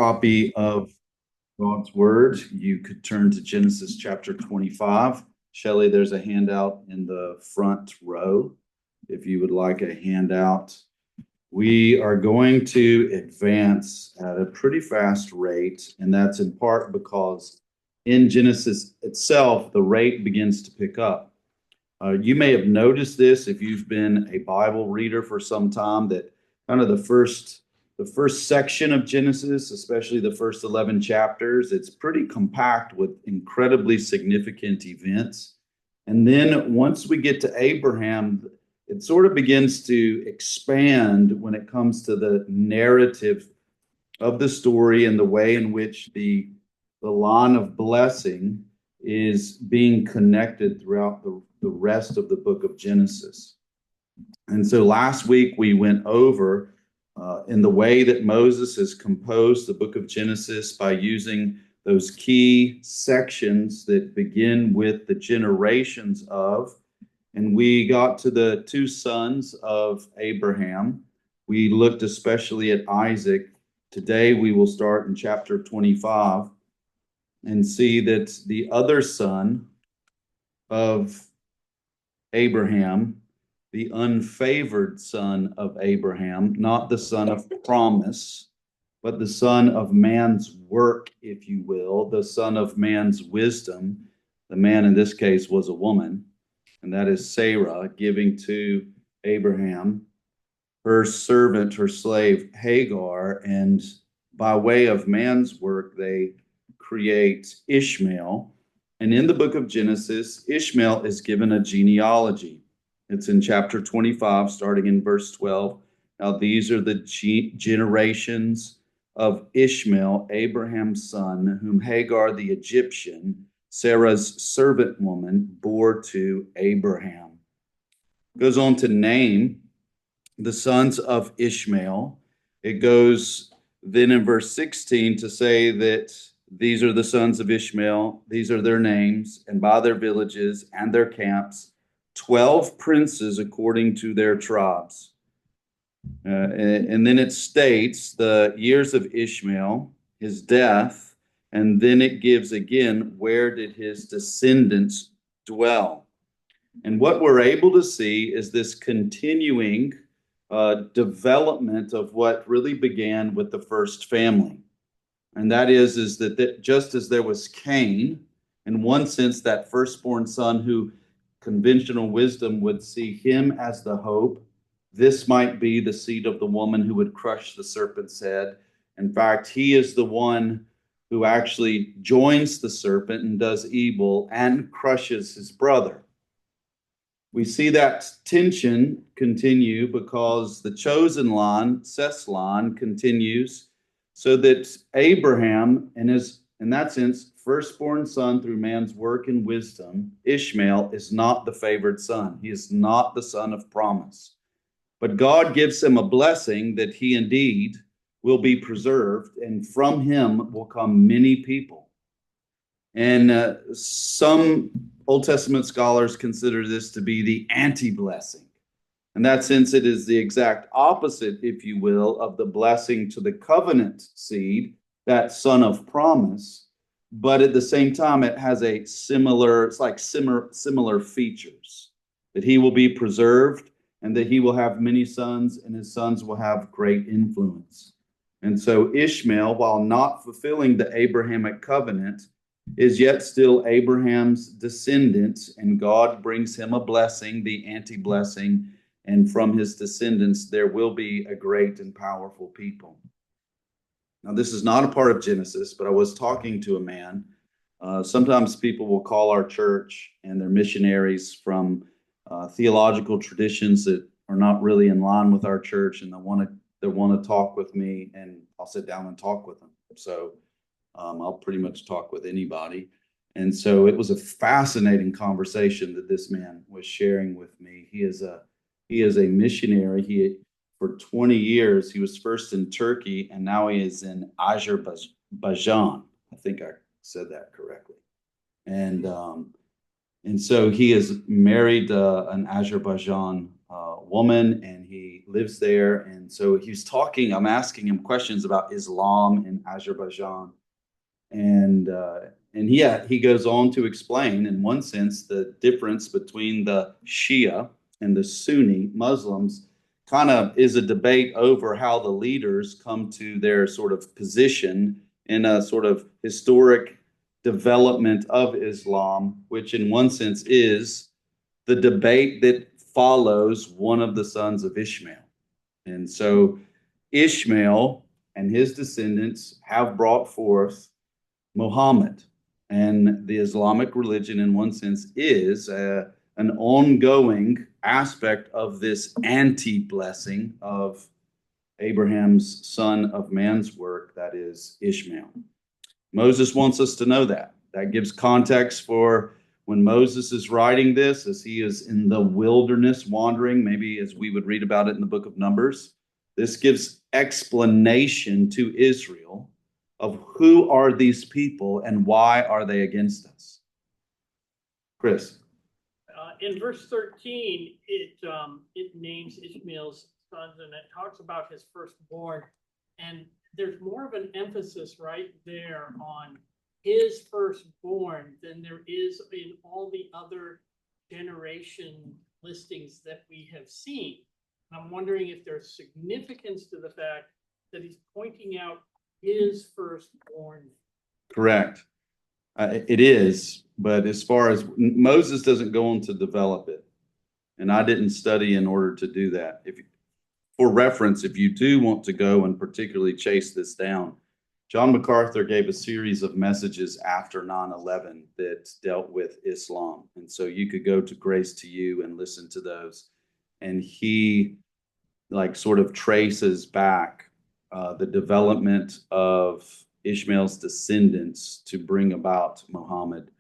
copy of God's Word, you could turn to Genesis chapter 25. Shelley, there's a handout in the front row if you would like a handout. We are going to advance at a pretty fast rate, and that's in part because in Genesis itself, the rate begins to pick up. You may have noticed this if you've been a Bible reader for some time, that kind of the first section of Genesis, especially the first 11 chapters, it's pretty compact with incredibly significant events. And then once we get to Abraham, it sort of begins to expand when it comes to the narrative of the story and the way in which the line of blessing is being connected throughout the rest of the book of Genesis. And so last week we went over in the way that Moses has composed the book of Genesis by using those key sections that begin with the generations of, and we got to the two sons of Abraham. We looked especially at Isaac. Today we will start in chapter 25 and see that the other son of Abraham, the unfavored son of Abraham, not the son of promise, but the son of man's work, if you will, the son of man's wisdom. The man in this case was a woman, and that is Sarah giving to Abraham her servant, her slave Hagar, and by way of man's work, they create Ishmael. And in the book of Genesis, Ishmael is given a genealogy. It's in chapter 25, starting in verse 12. Now, these are the generations of Ishmael, Abraham's son, whom Hagar the Egyptian, Sarah's servant woman, bore to Abraham. Goes on to name the sons of Ishmael. It goes then in verse 16 to say that these are the sons of Ishmael, these are their names, and by their villages and their camps, 12 princes according to their tribes. And then it states the years of Ishmael, his death, and then it gives again, where did his descendants dwell? And what we're able to see is this continuing development of what really began with the first family. And that is that just as there was Cain, in one sense, that firstborn son who conventional wisdom would see him as the hope. This might be the seed of the woman who would crush the serpent's head. In fact, he is the one who actually joins the serpent and does evil and crushes his brother. We see that tension continue because the chosen line, Seth's line, continues so that Abraham, in that sense, firstborn son through man's work and wisdom, Ishmael is not the favored son. He is not the son of promise. But God gives him a blessing that he indeed will be preserved, and from him will come many people. And some Old Testament scholars consider this to be the anti-blessing. In that sense, it is the exact opposite, if you will, of the blessing to the covenant seed, that son of promise. But at the same time, it has similar features, that he will be preserved and that he will have many sons and his sons will have great influence. And so Ishmael, while not fulfilling the Abrahamic covenant, is yet still Abraham's descendant, and God brings him a blessing, the anti-blessing, and from his descendants there will be a great and powerful people. Now, this is not a part of Genesis, but I was talking to a man. Sometimes people will call our church and they're missionaries from theological traditions that are not really in line with our church, and they want to talk with me, and I'll sit down and talk with them. So I'll pretty much talk with anybody. And so it was a fascinating conversation that this man was sharing with me. He is a missionary. For 20 years, he was first in Turkey, and now he is in Azerbaijan. I think I said that correctly. And so he is married an Azerbaijan woman, and he lives there. And so he was talking, I'm asking him questions about Islam in Azerbaijan. And he goes on to explain, in one sense, the difference between the Shia and the Sunni Muslims kind of is a debate over how the leaders come to their sort of position in a sort of historic development of Islam, which in one sense is the debate that follows one of the sons of Ishmael. And so Ishmael and his descendants have brought forth Muhammad. And the Islamic religion, in one sense, is an ongoing aspect of this anti-blessing of Abraham's son of man's work, that is Ishmael. Moses wants us to know that. That gives context for when Moses is writing this, as he is in the wilderness wandering, maybe as we would read about it in the book of Numbers. This gives explanation to Israel of who are these people and why are they against us. Chris. In verse 13, it names Ishmael's sons and it talks about his firstborn. And there's more of an emphasis right there on his firstborn than there is in all the other generation listings that we have seen. I'm wondering if there's significance to the fact that he's pointing out his firstborn. Correct. It is, but as far as Moses doesn't go on to develop it, and I didn't study in order to do that. For reference, if you do want to go and particularly chase this down, John MacArthur gave a series of messages after 9/11 that dealt with Islam. And so you could go to Grace to You and listen to those. And he sort of traces back the development of Ishmael's descendants to bring about Muhammad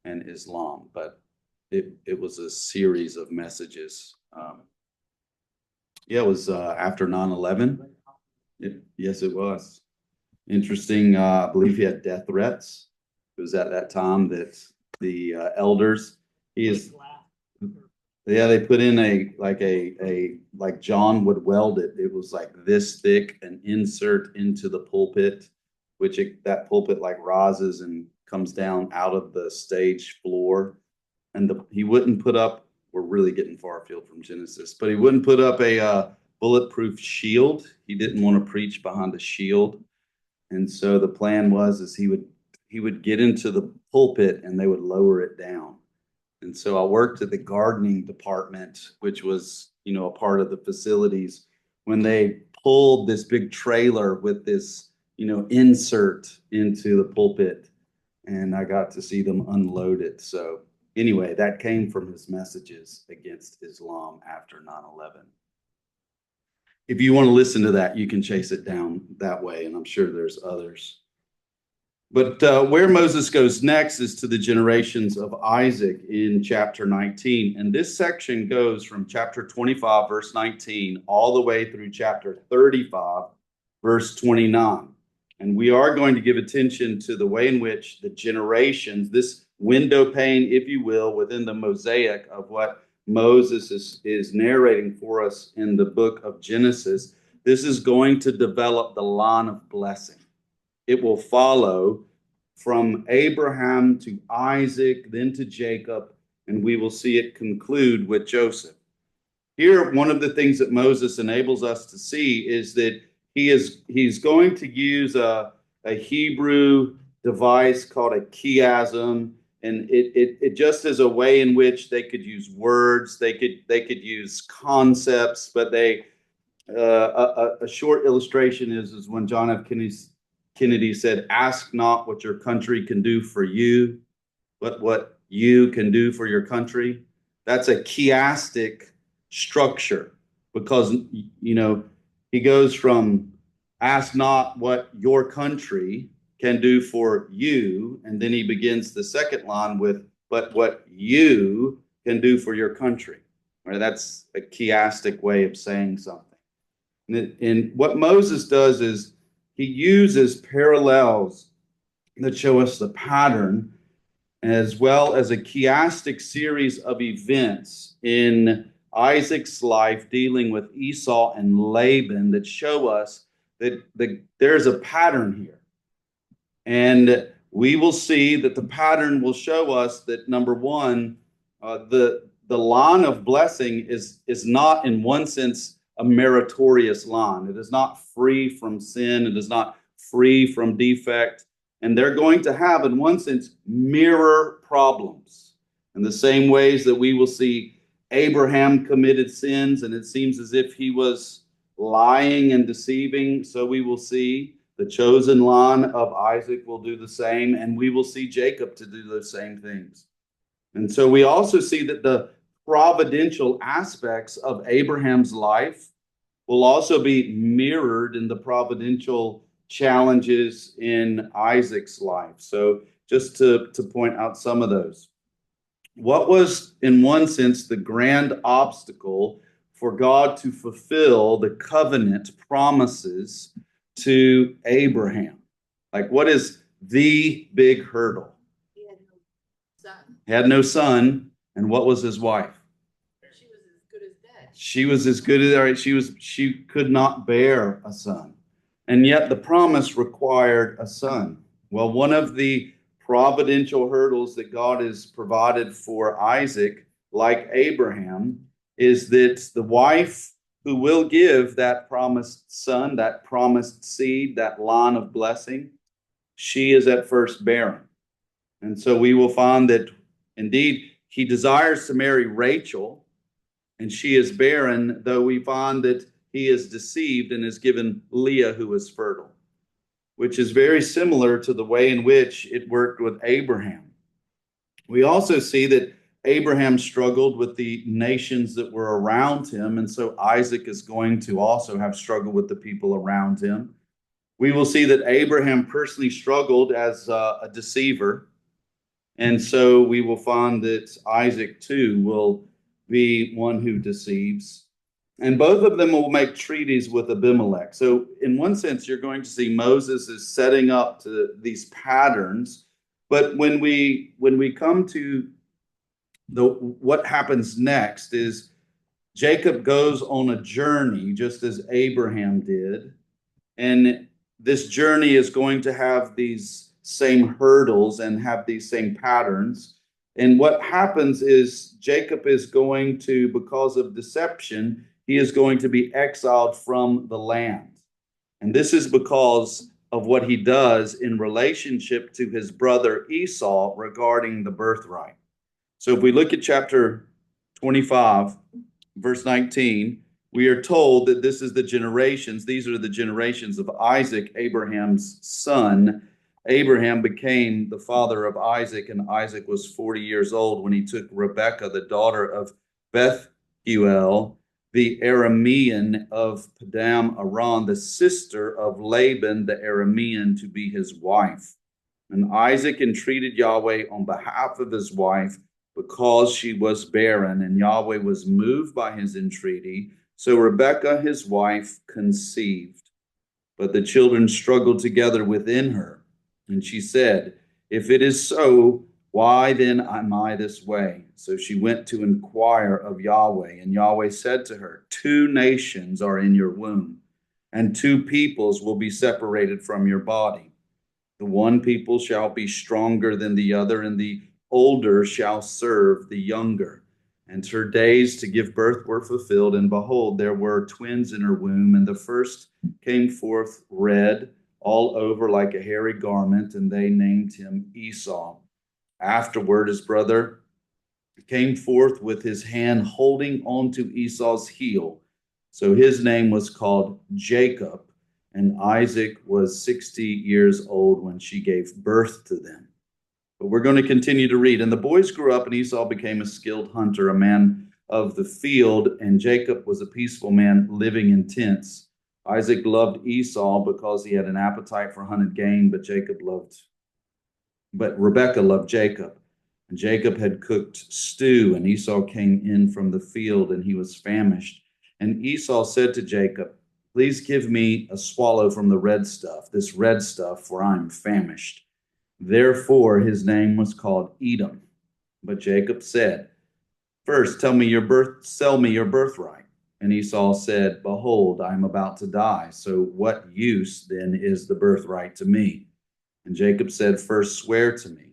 and Islam. But it was a series of messages. It was after 9/11. Yes, it was. Interesting. I believe he had death threats. It was at that time that the elders, they put in like John would weld it. It was like this thick, an insert into the pulpit, that pulpit rises and comes down out of the stage floor. And he wouldn't put up, we're really getting far afield from Genesis, but he wouldn't put up a bulletproof shield. He didn't want to preach behind a shield. And so the plan was he would get into the pulpit and they would lower it down. And so I worked at the gardening department, which was, a part of the facilities, when they pulled this big trailer with this, insert into the pulpit, and I got to see them unload it. So anyway, that came from his messages against Islam after 9/11. If you want to listen to that, you can chase it down that way, and I'm sure there's others. But where Moses goes next is to the generations of Isaac in chapter 19. And this section goes from chapter 25, verse 19, all the way through chapter 35, verse 29. And we are going to give attention to the way in which the generations, this window pane, if you will, within the mosaic of what Moses is narrating for us in the book of Genesis, this is going to develop the line of blessing. It will follow from Abraham to Isaac, then to Jacob, and we will see it conclude with Joseph. Here, one of the things that Moses enables us to see is that he's going to use a Hebrew device called a chiasm. And it just is a way in which they could use words, they could use concepts, but a short illustration is when John F. Kennedy said, "Ask not what your country can do for you, but what you can do for your country." That's a chiastic structure because he goes from ask not what your country can do for you. And then he begins the second line with, but what you can do for your country. Right? That's a chiastic way of saying something. And what Moses does is he uses parallels that show us the pattern, as well as a chiastic series of events in Isaac's life dealing with Esau and Laban that show us that there's a pattern here. And we will see that the pattern will show us that, number one, the line of blessing is not, in one sense, a meritorious line. It is not free from sin. It is not free from defect. And they're going to have, in one sense, mirror problems. In the same ways that we will see Abraham committed sins, and it seems as if he was lying and deceiving, so we will see the chosen line of Isaac will do the same, and we will see Jacob to do those same things. And so we also see that the providential aspects of Abraham's life will also be mirrored in the providential challenges in Isaac's life. So just to point out some of those. What was, in one sense, the grand obstacle for God to fulfill the covenant promises to Abraham? Like, what is the big hurdle? He had no son. He had no son, and what was his wife? She was as good as dead. She was as good as she could not bear a son. And yet the promise required a son. Well, one of the providential hurdles that God has provided for Isaac, like Abraham, is that the wife who will give that promised son, that promised seed, that line of blessing, she is at first barren. And so we will find that indeed he desires to marry Rachel, and she is barren, though we find that he is deceived and is given Leah, who is fertile, which is very similar to the way in which it worked with Abraham. We also see that Abraham struggled with the nations that were around him, and so Isaac is going to also have struggled with the people around him. We will see that Abraham personally struggled as a deceiver, and so we will find that Isaac too will be one who deceives. And both of them will make treaties with Abimelech. So in one sense, you're going to see Moses is setting up to these patterns. But when we come to what happens next is Jacob goes on a journey, just as Abraham did. And this journey is going to have these same hurdles and have these same patterns. And what happens is Jacob is going to, because of deception, he is going to be exiled from the land. And this is because of what he does in relationship to his brother Esau regarding the birthright. So if we look at chapter 25, verse 19, we are told that this is the generations. These are the generations of Isaac, Abraham's son. Abraham became the father of Isaac, and Isaac was 40 years old when he took Rebekah, the daughter of Bethuel, the Aramean of Padam Aram, the sister of Laban the Aramean, to be his wife. And Isaac entreated Yahweh on behalf of his wife because she was barren, and Yahweh was moved by his entreaty. So Rebekah, his wife, conceived. But the children struggled together within her. And she said, "If it is so, why then am I this way?" So she went to inquire of Yahweh, and Yahweh said to her, "Two nations are in your womb, and two peoples will be separated from your body. The one people shall be stronger than the other, and the older shall serve the younger." And her days to give birth were fulfilled, and behold, there were twins in her womb, and the first came forth red all over like a hairy garment, and they named him Esau. Afterward, his brother came forth with his hand holding on to Esau's heel. So his name was called Jacob, and Isaac was 60 years old when she gave birth to them. But we're going to continue to read. And the boys grew up, and Esau became a skilled hunter, a man of the field, and Jacob was a peaceful man living in tents. Isaac loved Esau because he had an appetite for hunted game, but Rebekah loved Jacob. And Jacob had cooked stew, and Esau came in from the field, and he was famished. And Esau said to Jacob, "Please give me a swallow from the red stuff, this red stuff, for I am famished." Therefore his name was called Edom. But Jacob said, First, sell me your birthright. And Esau said, behold, I am about to die. So what use then is the birthright to me? And Jacob said, first swear to me.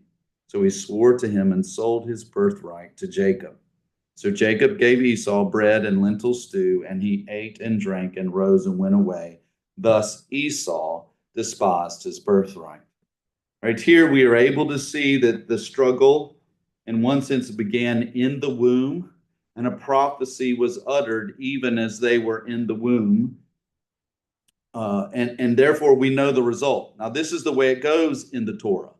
So he swore to him and sold his birthright to Jacob. So Jacob gave Esau bread and lentil stew, and he ate and drank and rose and went away. Thus Esau despised his birthright. Right here, we are able to see that the struggle, in one sense, began in the womb, and a prophecy was uttered even as they were in the womb. And therefore, we know the result. Now, this is the way it goes in the Torah.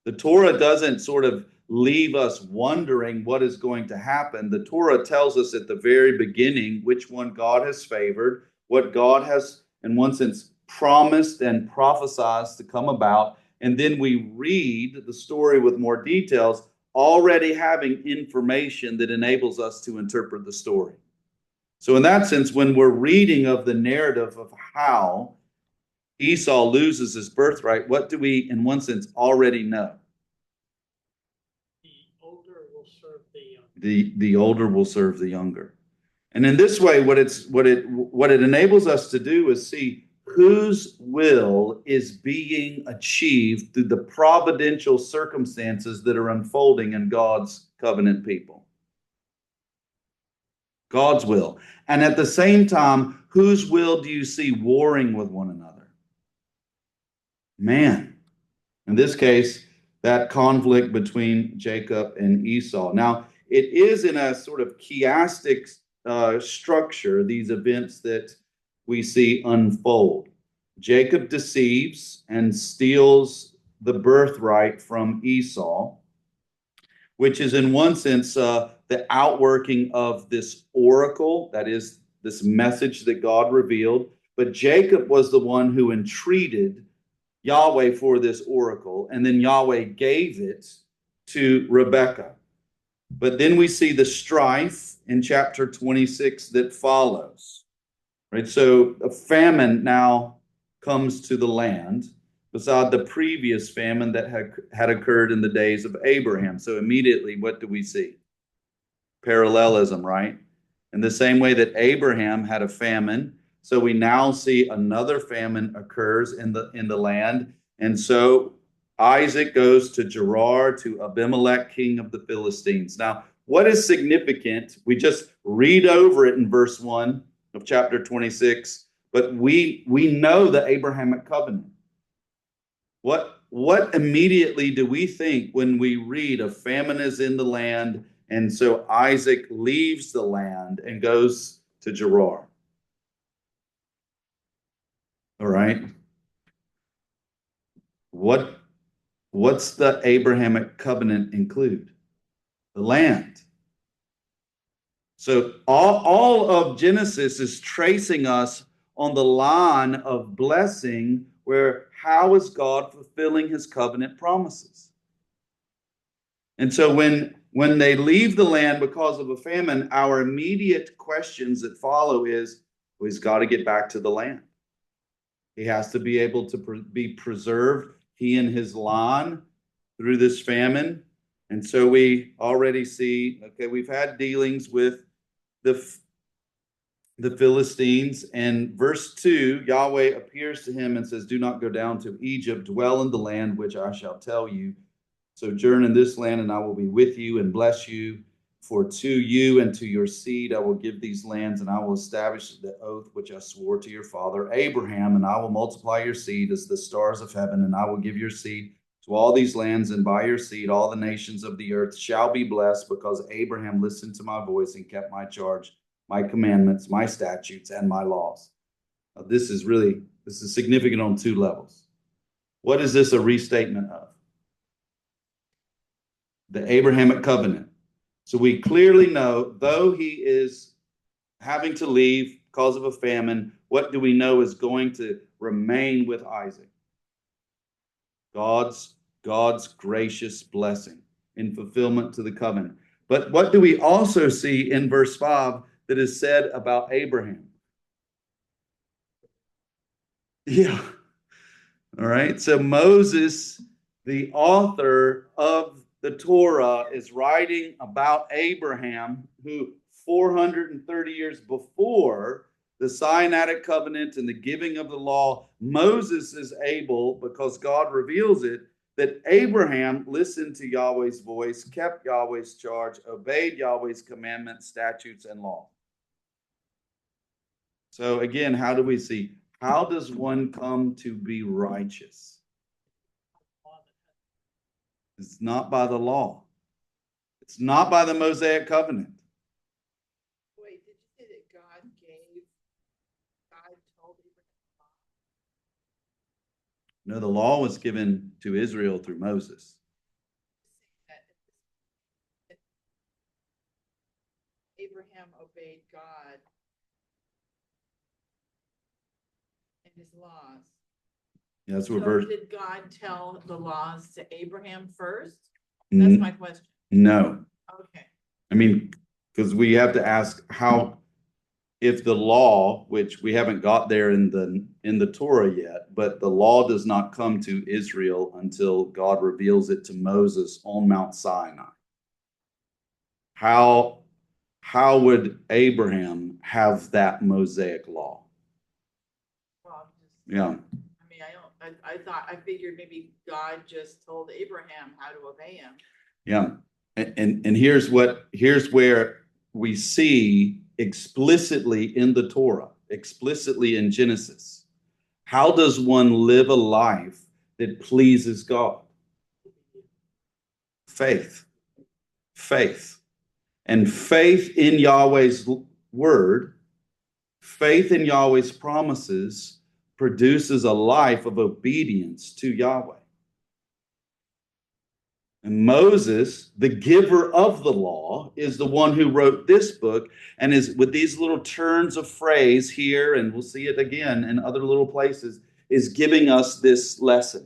The Torah doesn't sort of leave us wondering what is going to happen. The Torah tells us at the very beginning which one God has favored, what God has, in one sense, promised and prophesied to come about. And then we read the story with more details, already having information that enables us to interpret the story. So in that sense, when we're reading of the narrative of how Esau loses his birthright, what do we, in one sense, already know? The older will serve the younger. The older will serve the younger. And in this way, what it enables us to do is see whose will is being achieved through the providential circumstances that are unfolding in God's covenant people. God's will. And at the same time, whose will do you see warring with one another? Man. In this case, that conflict between Jacob and Esau. Now, it is in a sort of chiastic structure, these events that we see unfold. Jacob deceives and steals the birthright from Esau, which is in one sense the outworking of this oracle, that is, this message that God revealed. But Jacob was the one who entreated Yahweh for this oracle, and then Yahweh gave it to Rebekah. But then we see the strife in chapter 26 that follows. Right? So a famine now comes to the land, beside the previous famine that had occurred in the days of Abraham. So immediately, what do we see? Parallelism, right? In the same way that Abraham had a famine, so we now see another famine occurs in the land. And so Isaac goes to Gerar, to Abimelech, king of the Philistines. Now, what is significant? We just read over it in verse 1 of chapter 26, but we know the Abrahamic covenant. What immediately do we think when we read a famine is in the land, and so Isaac leaves the land and goes to Gerar? All right. What's the Abrahamic covenant include? The land. So all of Genesis is tracing us on the line of blessing, where how is God fulfilling his covenant promises? And so when they leave the land because of a famine, our immediate questions that follow is, well, he's got to get back to the land. He has to be able to be preserved, he and his line, through this famine. And so we already see, okay, we've had dealings with the Philistines. And verse 2, Yahweh appears to him and says, do not go down to Egypt, dwell in the land which I shall tell you. Sojourn in this land, and I will be with you and bless you. For to you and to your seed I will give these lands, and I will establish the oath which I swore to your father Abraham, and I will multiply your seed as the stars of heaven, and I will give your seed to all these lands, and by your seed all the nations of the earth shall be blessed, because Abraham listened to my voice and kept my charge, my commandments, my statutes, and my laws. Now, this is significant on two levels. What is this a restatement of? The Abrahamic covenant. So we clearly know, though he is having to leave because of a famine, what do we know is going to remain with Isaac? God's gracious blessing in fulfillment to the covenant. But what do we also see in verse 5 that is said about Abraham? Yeah. All right. So Moses, the author of the Torah is writing about Abraham, who 430 years before the Sinaitic covenant and the giving of the law, Moses is able, because God reveals it, that Abraham listened to Yahweh's voice, kept Yahweh's charge, obeyed Yahweh's commandments, statutes, and law. So again, how do we see? How does one come to be righteous? It's not by the law. It's not by the Mosaic covenant. Wait, did you say that God told Abraham? No, the law was given to Israel through Moses. That Abraham obeyed God and his laws. Yeah, that's what So verse. did God tell the laws to Abraham first? That's my question. No. Okay. I mean, because we have to ask how, if the law, which we haven't got there in the Torah yet, but the law does not come to Israel until God reveals it to Moses on Mount Sinai. How would Abraham have that Mosaic law? Well, Yeah. I figured maybe God just told Abraham how to obey him. Yeah. And here's where we see explicitly in the Torah, explicitly in Genesis. How does one live a life that pleases God? Faith. Faith. And faith in Yahweh's word, faith in Yahweh's promises produces a life of obedience to Yahweh. And Moses, the giver of the law, is the one who wrote this book, and is with these little turns of phrase here, and we'll see it again in other little places, is giving us this lesson.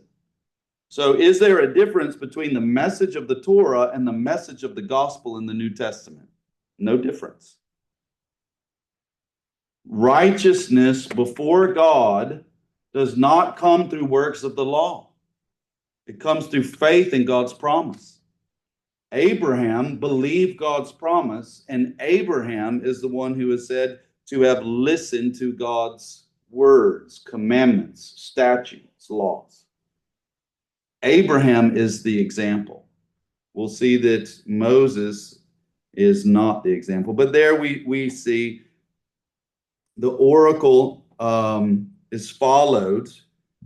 So is there a difference between the message of the Torah and the message of the gospel in the New Testament? No difference. Righteousness before God does not come through works of the law. It comes through faith in God's promise. Abraham believed God's promise, and Abraham is the one who is said to have listened to God's words, commandments, statutes, laws. Abraham is the example. We'll see that Moses is not the example, but there we see the oracle is followed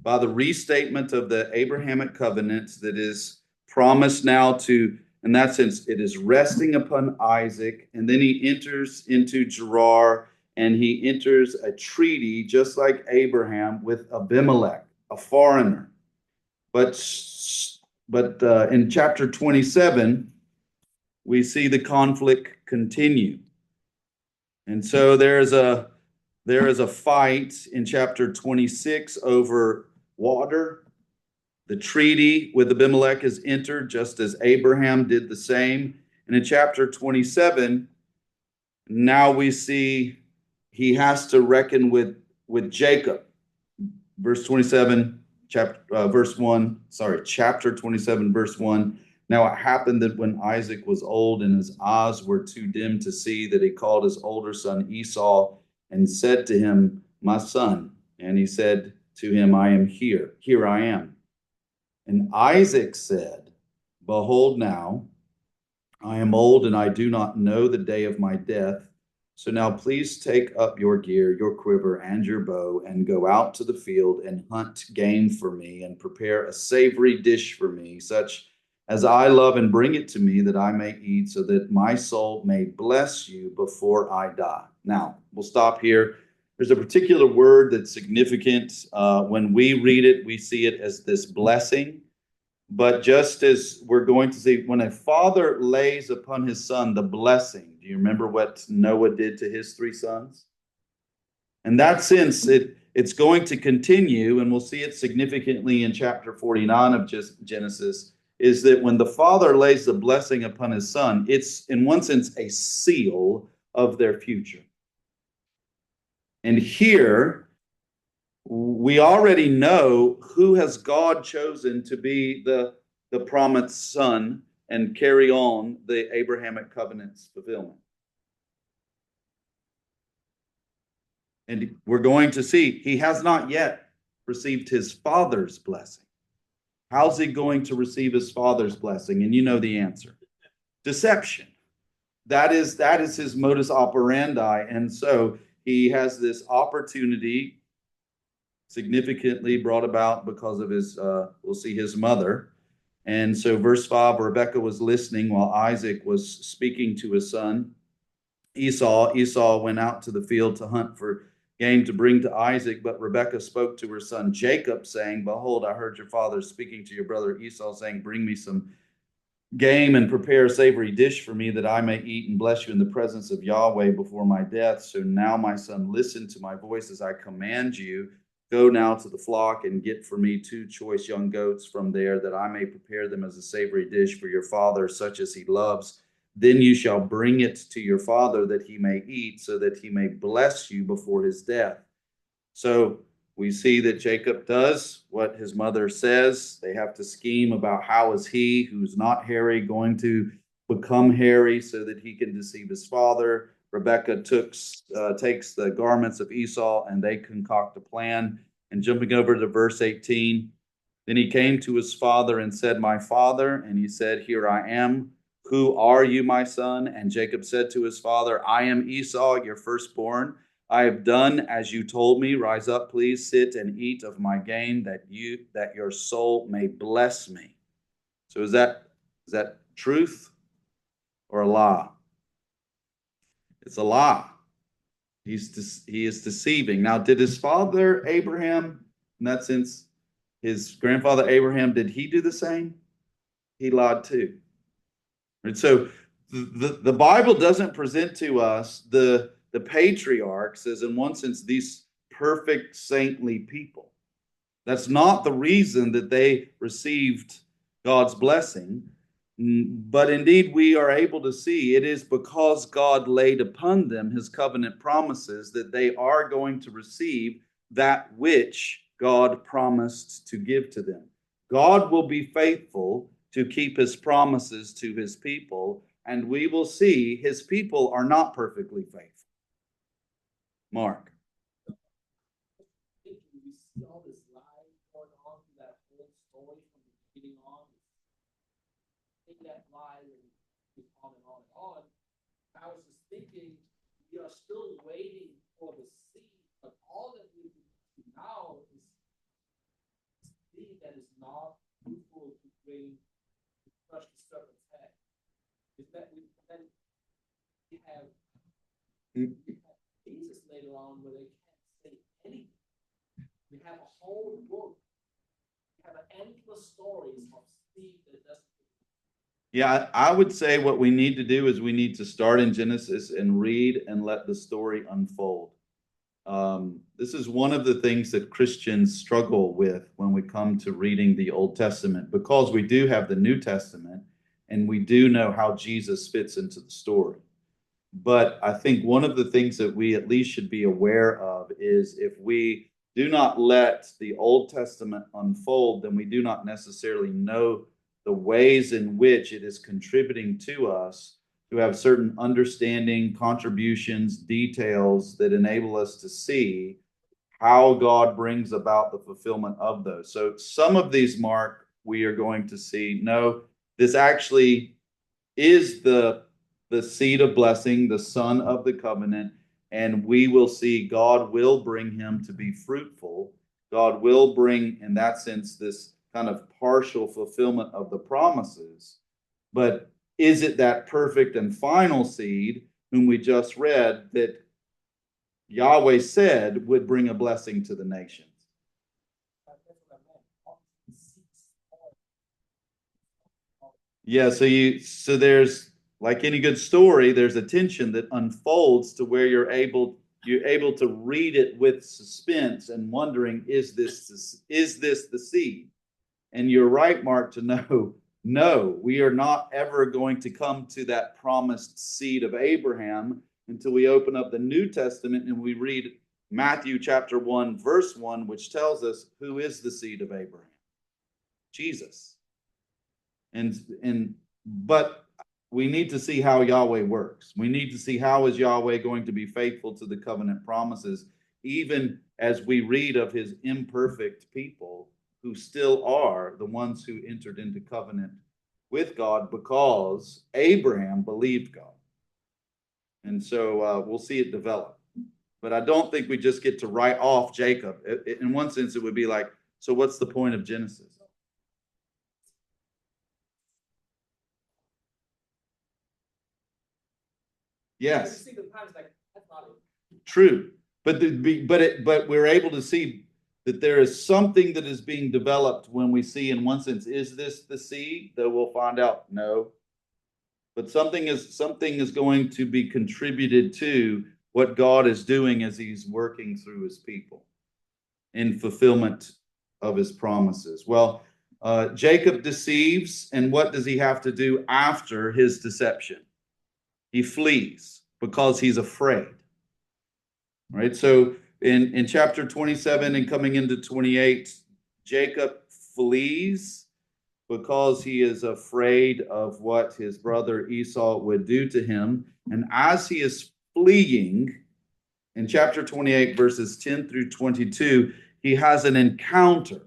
by the restatement of the Abrahamic covenant that is promised now to, in that sense, it is resting upon Isaac, and then he enters into Gerar, and he enters a treaty just like Abraham with Abimelech, a foreigner. But in chapter 27, we see the conflict continue. And so there is a fight in chapter 26 over water. The treaty with Abimelech is entered just as Abraham did the same. And in chapter 27, now we see he has to reckon with Jacob. Verse 27, chapter 27, verse 1. Now it happened that when Isaac was old and his eyes were too dim to see, that he called his older son Esau and said to him, "My son." And he said to him, "I am here. Here I am." And Isaac said, "Behold now, I am old and I do not know the day of my death. So now please take up your gear, your quiver, and your bow, and go out to the field and hunt game for me, and prepare a savory dish for me, such as I love, and bring it to me that I may eat, so that my soul may bless you before I die." Now, we'll stop here. There's a particular word that's significant. When we read it, we see it as this blessing. But just as we're going to see, when a father lays upon his son the blessing, do you remember what Noah did to his 3 sons? In that sense, it's going to continue, and we'll see it significantly in chapter 49 of Genesis, is that when the father lays the blessing upon his son, it's in one sense a seal of their future. And here, we already know who has God chosen to be the promised son and carry on the Abrahamic covenant's fulfillment. And we're going to see he has not yet received his father's blessing. How's he going to receive his father's blessing? And you know the answer. Deception. That is his modus operandi. And so he has this opportunity, significantly brought about because of his, we'll see, his mother. And so verse 5, Rebekah was listening while Isaac was speaking to his son Esau. Esau went out to the field to hunt for game to bring to Isaac, but Rebekah spoke to her son Jacob, saying, behold, I heard your father speaking to your brother Esau, saying, bring me some game and prepare a savory dish for me, that I may eat and bless you in the presence of Yahweh before my death. So now, my son, listen to my voice as I command you. Go now to the flock and get for me 2 choice young goats from there, that I may prepare them as a savory dish for your father, such as he loves. Then you shall bring it to your father, that he may eat, so that he may bless you before his death. So we see that Jacob does what his mother says. They have to scheme about how is he, who's not hairy, going to become hairy so that he can deceive his father. Rebekah takes the garments of Esau, and they concoct a plan. And jumping over to verse 18, then he came to his father and said, my father. And he said, here I am. Who are you, my son? And Jacob said to his father, I am Esau, your firstborn. I have done as you told me. Rise up, please, sit and eat of my gain, that your soul may bless me. So is that truth or a lie? It's a lie. He is deceiving. Now, did his father Abraham, in that sense, his grandfather Abraham, did he do the same? He lied too. And so the Bible doesn't present to us the patriarchs as, in one sense, these perfect saintly people. That's not the reason that they received God's blessing. But indeed, we are able to see it is because God laid upon them his covenant promises that they are going to receive that which God promised to give to them. God will be faithful to keep his promises to his people, and we will see his people are not perfectly faithful. Mark. We see all this lie going on through that whole story from the beginning on. Take that lie and keep on and on and on. I was just thinking, we are still waiting for the seed, but all that we do now is seed that is not fruitful to bring to crush the serpent's head. Is that we then we have Jesus later on where they can't say anything. We have a whole book. We have endless stories of seed that doesn't. Yeah, I would say what we need to do is we need to start in Genesis and read and let the story unfold. This is one of the things that Christians struggle with when we come to reading the Old Testament, because we do have the New Testament and we do know how Jesus fits into the story. But I think one of the things that we at least should be aware of is if we do not let the Old Testament unfold, then we do not necessarily know the ways in which it is contributing to us to have certain understanding, contributions, details that enable us to see how God brings about the fulfillment of those. So some of these, Mark, we are going to see, no, this actually is the seed of blessing, the son of the covenant, and we will see God will bring him to be fruitful. God will bring, in that sense, this kind of partial fulfillment of the promises. But is it that perfect and final seed whom we just read that Yahweh said would bring a blessing to the nations? Yeah, so there's, like any good story, there's a tension that unfolds to where you're able to read it with suspense and wondering, is this the seed? And you're right, Mark, to know, no, we are not ever going to come to that promised seed of Abraham until we open up the New Testament and we read Matthew chapter 1, verse 1, which tells us who is the seed of Abraham. Jesus. And But we need to see how Yahweh works. We need to see how is Yahweh going to be faithful to the covenant promises, even as we read of his imperfect people who still are the ones who entered into covenant with God because Abraham believed God. And so we'll see it develop. But I don't think we just get to write off Jacob. In one sense, it would be like, so what's the point of Genesis? Yes. You see the times like, that's not it. True, but but we're able to see that there is something that is being developed when we see, in one sense, is this the seed? Though we'll find out, no. But something is going to be contributed to what God is doing as He's working through His people in fulfillment of His promises. Well, Jacob deceives, and what does he have to do after his deception? He flees because he's afraid. Right? So in chapter 27 and coming into 28, Jacob flees because he is afraid of what his brother Esau would do to him. And as he is fleeing, in chapter 28, verses 10 through 22, he has an encounter.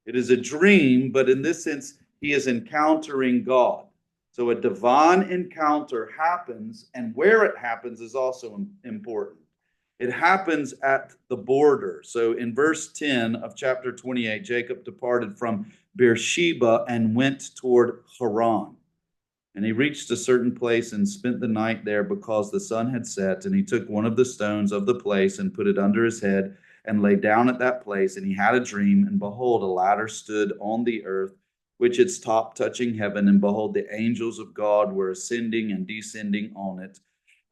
It is a dream, but in this sense, he is encountering God. So a divine encounter happens, and where it happens is also important. It happens at the border. So in verse 10 of chapter 28, Jacob departed from Beersheba and went toward Haran. And he reached a certain place and spent the night there because the sun had set. And he took one of the stones of the place and put it under his head and lay down at that place. And he had a dream, and behold, a ladder stood on the earth, which its top touching heaven. And behold, the angels of God were ascending and descending on it.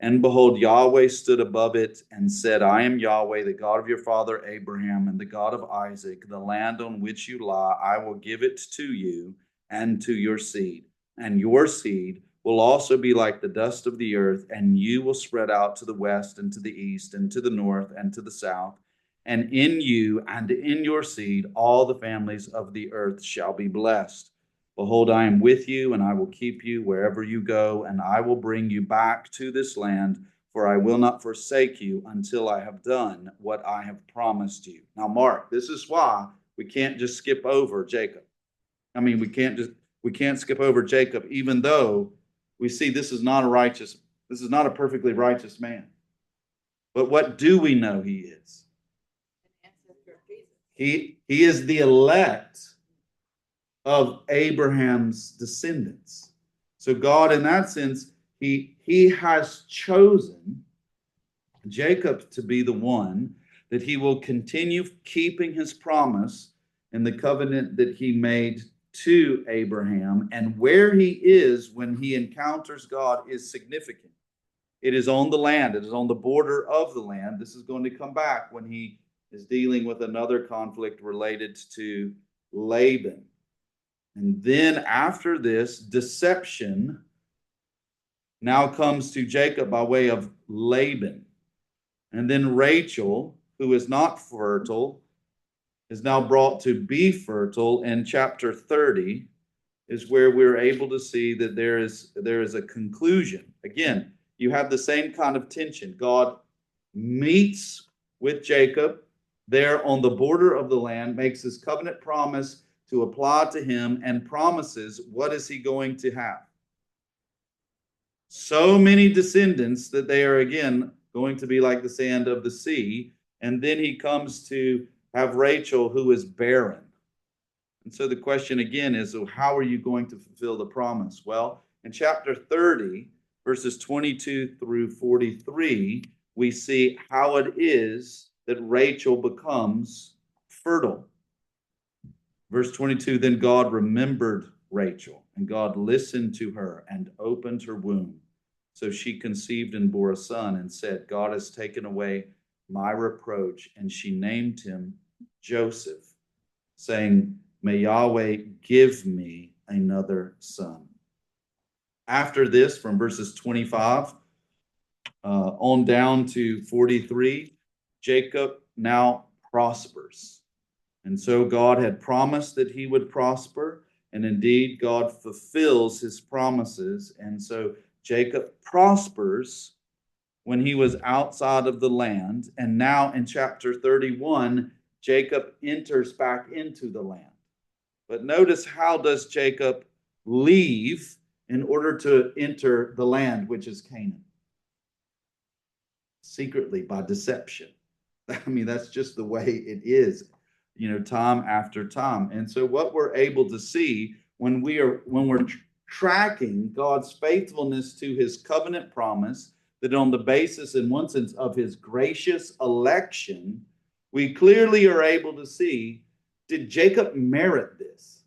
And behold, Yahweh stood above it and said, I am Yahweh, the God of your father Abraham and the God of Isaac. The land on which you lie, I will give it to you and to your seed. And your seed will also be like the dust of the earth, and you will spread out to the west and to the east and to the north and to the south. And in you and in your seed, all the families of the earth shall be blessed. Behold, I am with you, and I will keep you wherever you go, and I will bring you back to this land, for I will not forsake you until I have done what I have promised you. Now, Mark, this is why we can't just skip over Jacob. I mean, we can't skip over Jacob, even though we see this is not a perfectly righteous man. But what do we know he is? An ancestor of Jesus. He is the elect of Abraham's descendants. So God, in that sense, he has chosen Jacob to be the one that he will continue keeping his promise in the covenant that he made to Abraham. And where he is when he encounters God is significant. It is on the land. It is on the border of the land. This is going to come back when he is dealing with another conflict related to Laban. And then after this, deception now comes to Jacob by way of Laban. And then Rachel, who is not fertile, is now brought to be fertile. In chapter 30 is where we're able to see that there is a conclusion. Again, you have the same kind of tension. God meets with Jacob there on the border of the land, makes his covenant promise to apply to him, and promises what is he going to have? So many descendants that they are again going to be like the sand of the sea. And then he comes to have Rachel, who is barren. And so the question again is, so how are you going to fulfill the promise? Well, in chapter 30, verses 22 through 43, we see how it is that Rachel becomes fertile. Verse 22, then God remembered Rachel, and God listened to her and opened her womb. So she conceived and bore a son and said, God has taken away my reproach. And she named him Joseph, saying, may Yahweh give me another son. After this, from verses 25 on down to 43, Jacob now prospers. And so God had promised that he would prosper, And indeed, God fulfills his promises. And so Jacob prospers when he was outside of the land. And now in chapter 31, Jacob enters back into the land. But notice, how does Jacob leave in order to enter the land, which is Canaan? Secretly, by deception. I mean, that's just the way it is, time after time. And so what we're able to see when we're tracking God's faithfulness to his covenant promise, that on the basis, in one sense, of his gracious election, we clearly are able to see, did Jacob merit this?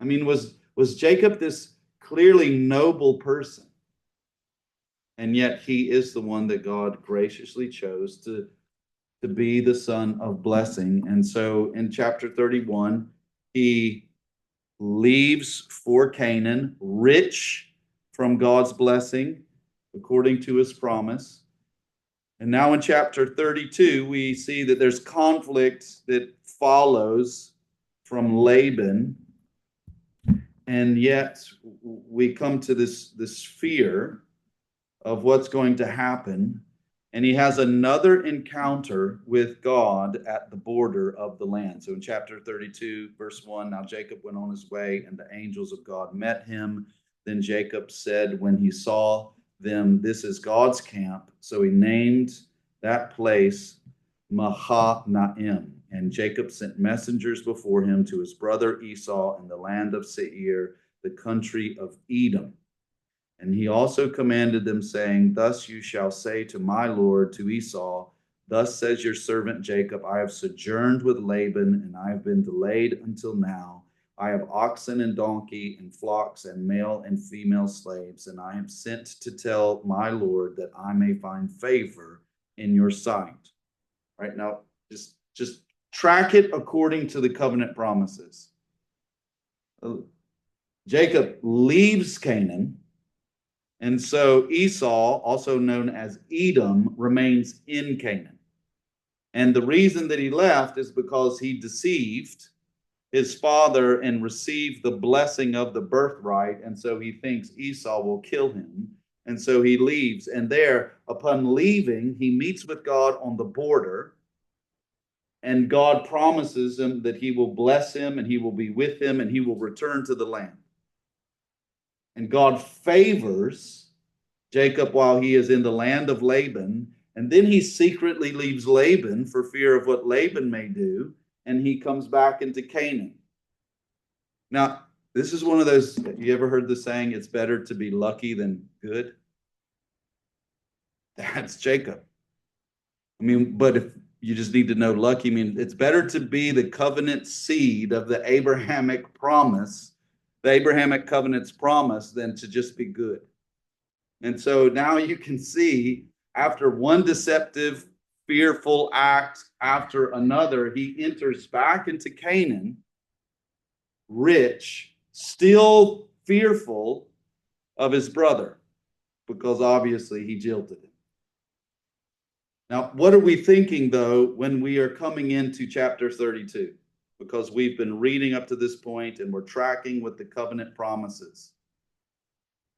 I mean, was Jacob this clearly noble person? And yet he is the one that God graciously chose to be the son of blessing. And so in chapter 31, he leaves for Canaan, rich from God's blessing, according to his promise. And now in chapter 32, we see that there's conflict that follows from Laban. And yet we come to this fear of what's going to happen. And he has another encounter with God at the border of the land. So in chapter 32, verse 1, now Jacob went on his way, and the angels of God met him. Then Jacob said, when he saw them, this is God's camp. So he named that place Mahanaim. And Jacob sent messengers before him to his brother Esau in the land of Seir, the country of Edom. And he also commanded them, saying, thus you shall say to my lord, to Esau, thus says your servant Jacob, I have sojourned with Laban, and I have been delayed until now. I have oxen and donkey and flocks and male and female slaves, and I am sent to tell my lord that I may find favor in your sight. Right now, just track it according to the covenant promises. Jacob leaves Canaan. And so Esau, also known as Edom, remains in Canaan. And the reason that he left is because he deceived his father and received the blessing of the birthright. And so he thinks Esau will kill him. And so he leaves. And there, upon leaving, he meets with God on the border. And God promises him that he will bless him and he will be with him and he will return to the land. And God favors Jacob while he is in the land of Laban. And then he secretly leaves Laban for fear of what Laban may do. And he comes back into Canaan. Now, this is one of those, you ever heard the saying, it's better to be lucky than good? That's Jacob. I mean, but if you just need to know lucky, I mean, it's better to be the covenant seed of the Abrahamic promise, the Abrahamic covenant's promise, than to just be good. And so now you can see, after one deceptive, fearful act after another, he enters back into Canaan, rich, still fearful of his brother, because obviously he jilted him. Now, what are we thinking, though, when we are coming into chapter 32? Because we've been reading up to this point and we're tracking with the covenant promises.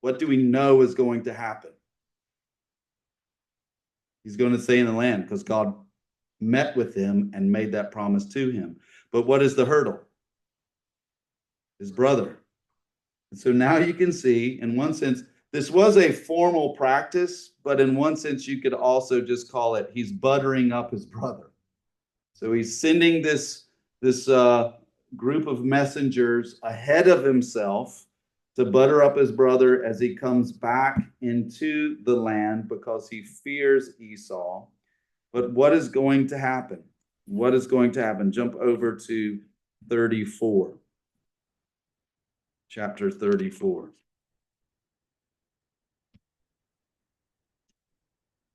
What do we know is going to happen? He's going to stay in the land because God met with him and made that promise to him. But what is the hurdle? His brother. And so now you can see, in one sense, this was a formal practice, but in one sense, you could also just call it, he's buttering up his brother. So he's sending this group of messengers ahead of himself to butter up his brother as he comes back into the land because he fears Esau. But what is going to happen? What is going to happen? Jump over to 34. Chapter 34.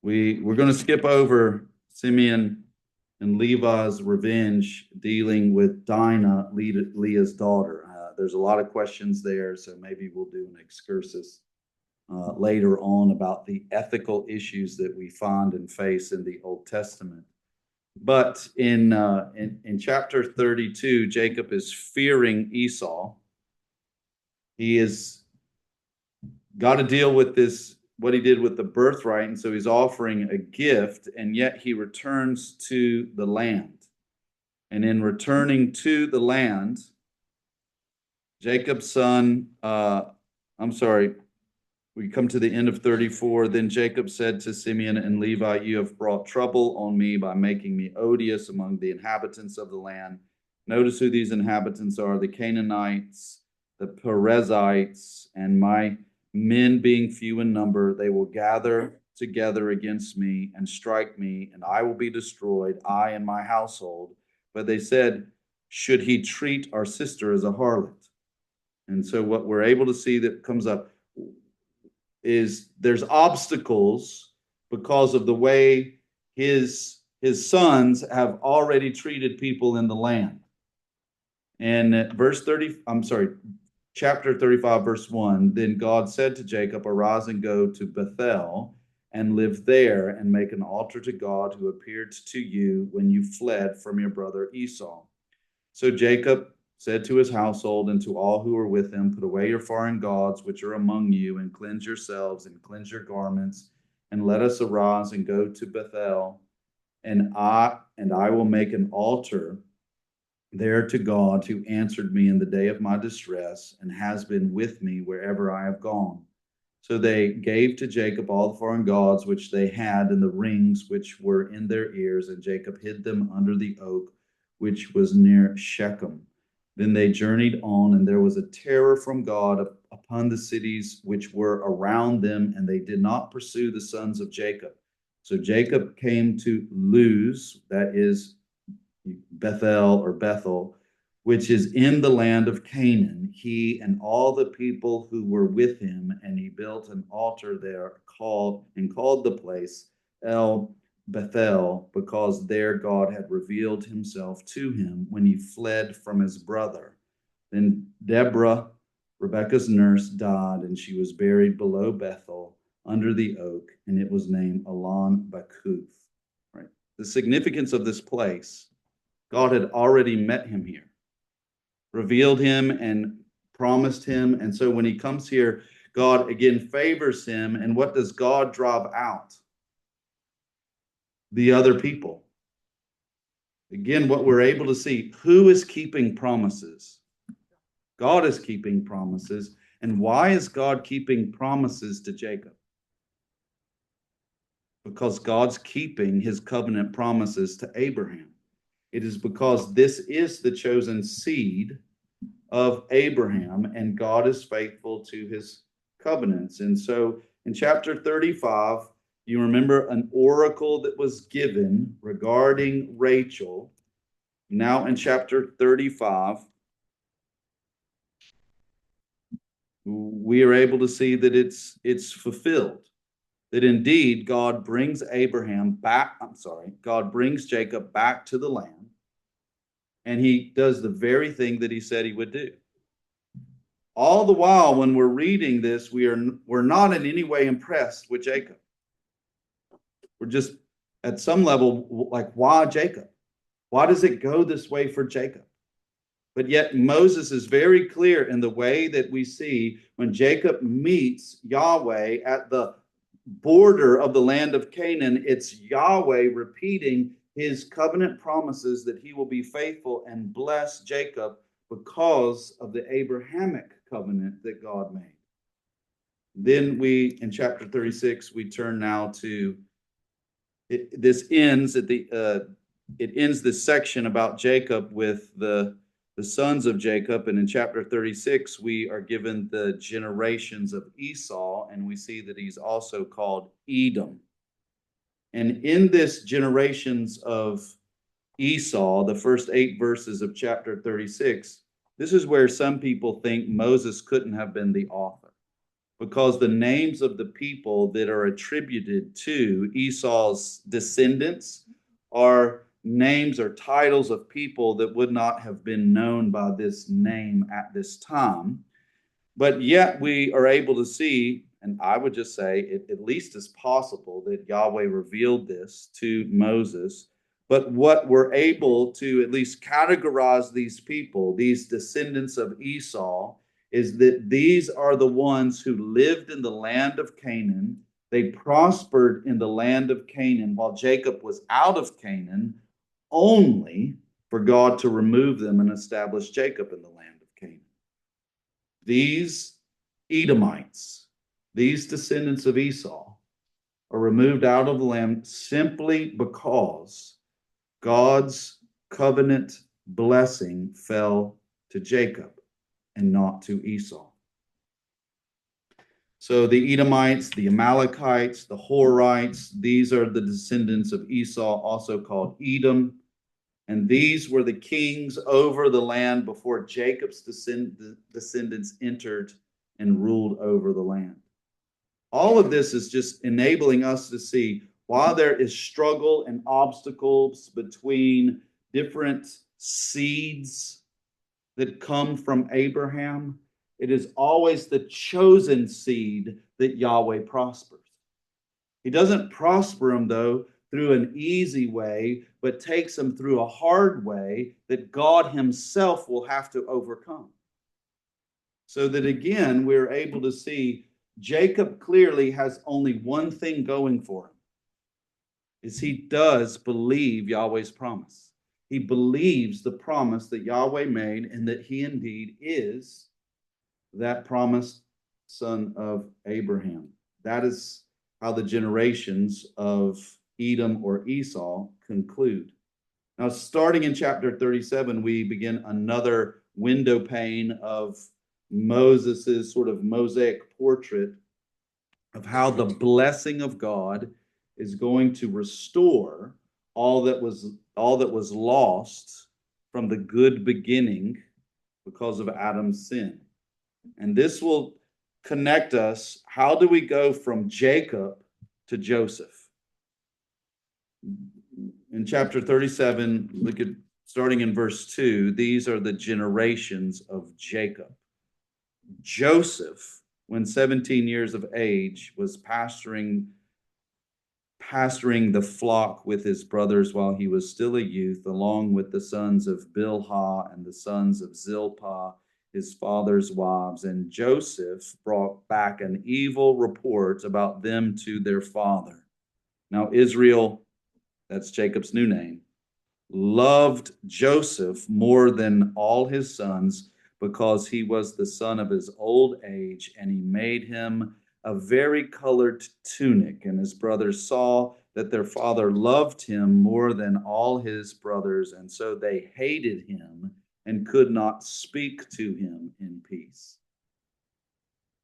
We're going to skip over Simeon and Levi's revenge dealing with Dinah, Leah's daughter. There's a lot of questions there, so maybe we'll do an excursus later on about the ethical issues that we find and face in the Old Testament. But in chapter 32, Jacob is fearing Esau, he is got to deal with this, what he did with the birthright. And so he's offering a gift, and yet he returns to the land. And in returning to the land, Jacob's son, we come to the end of 34. Then Jacob said to Simeon and Levi, you have brought trouble on me by making me odious among the inhabitants of the land. Notice who these inhabitants are: the Canaanites, the Perizzites, and my men being few in number. They will gather together against me and strike me, and I will be destroyed, I and my household. But they said, should he treat our sister as a harlot? And so what we're able to see that comes up is there's obstacles because of the way his sons have already treated people in the land. And at chapter 35, verse 1, then God said to Jacob, arise and go to Bethel and live there and make an altar to God who appeared to you when you fled from your brother Esau. So Jacob said to his household and to all who were with him, put away your foreign gods which are among you, and cleanse yourselves and cleanse your garments, and let us arise and go to Bethel, and I will make an altar there to God who answered me in the day of my distress and has been with me wherever I have gone. So they gave to Jacob all the foreign gods which they had and the rings which were in their ears, and Jacob hid them under the oak which was near Shechem. Then they journeyed on, and there was a terror from God upon the cities which were around them, and they did not pursue the sons of Jacob. So Jacob came to Luz, that is Bethel, which is in the land of Canaan, he and all the people who were with him, and he built an altar there called the place El Bethel, because there God had revealed himself to him when he fled from his brother. Then Deborah, Rebekah's nurse, died, and she was buried below Bethel under the oak, and it was named Allon Bakuth. Right. The significance of this place, God had already met him here, revealed him and promised him. And so when he comes here, God again favors him. And what does God drive out? The other people. Again, what we're able to see, who is keeping promises? God is keeping promises. And why is God keeping promises to Jacob? Because God's keeping his covenant promises to Abraham. It is because this is the chosen seed of Abraham, and God is faithful to his covenants. And so in chapter 35, you remember an oracle that was given regarding Rachel. Now in chapter 35, we are able to see that it's fulfilled. That indeed God brings God brings Jacob back to the land, and he does the very thing that he said he would do. All the while, when we're reading this, we're not in any way impressed with Jacob. We're just at some level like, why Jacob? Why does it go this way for Jacob? But yet Moses is very clear in the way that we see when Jacob meets Yahweh at the border of the land of Canaan. It's Yahweh repeating his covenant promises that he will be faithful and bless Jacob because of the Abrahamic covenant that God made. Then in chapter 36, we turn now to this ends this section about Jacob with the sons of Jacob. And in chapter 36, we are given the generations of Esau, and we see that he's also called Edom. And in this generations of Esau, the first 8 verses of chapter 36, this is where some people think Moses couldn't have been the author, because the names of the people that are attributed to Esau's descendants are names or titles of people that would not have been known by this name at this time. But yet we are able to see, and I would just say it at least is possible that Yahweh revealed this to Moses. But what we're able to at least categorize these people, these descendants of Esau, is that these are the ones who lived in the land of Canaan. They prospered in the land of Canaan while Jacob was out of Canaan, only for God to remove them and establish Jacob in the land of Canaan. These Edomites, these descendants of Esau, are removed out of the land simply because God's covenant blessing fell to Jacob and not to Esau. So the Edomites, the Amalekites, the Horites, these are the descendants of Esau, also called Edom. And these were the kings over the land before Jacob's descendants entered and ruled over the land. All of this is just enabling us to see while there is struggle and obstacles between different seeds that come from Abraham, it is always the chosen seed that Yahweh prospers. He doesn't prosper them, though, through an easy way, but takes them through a hard way that God himself will have to overcome. So that again, we're able to see Jacob clearly has only one thing going for him, is he does believe Yahweh's promise. He believes the promise that Yahweh made and that he indeed is that promised son of Abraham. That is how the generations of Edom or Esau conclude. Now, starting in chapter 37, we begin another window pane of Moses's sort of mosaic portrait of how the blessing of God is going to restore all that was lost from the good beginning because of Adam's sin. And this will connect us. How do we go from Jacob to Joseph? In chapter 37, look at starting in verse 2, these are the generations of Jacob. Joseph, when 17 years of age, was pasturing the flock with his brothers while he was still a youth, along with the sons of Bilhah and the sons of Zilpah, his father's wives. And Joseph brought back an evil report about them to their father. Now Israel, that's Jacob's new name, loved Joseph more than all his sons because he was the son of his old age, and he made him a vari-colored tunic. And his brothers saw that their father loved him more than all his brothers, and so they hated him and could not speak to him in peace.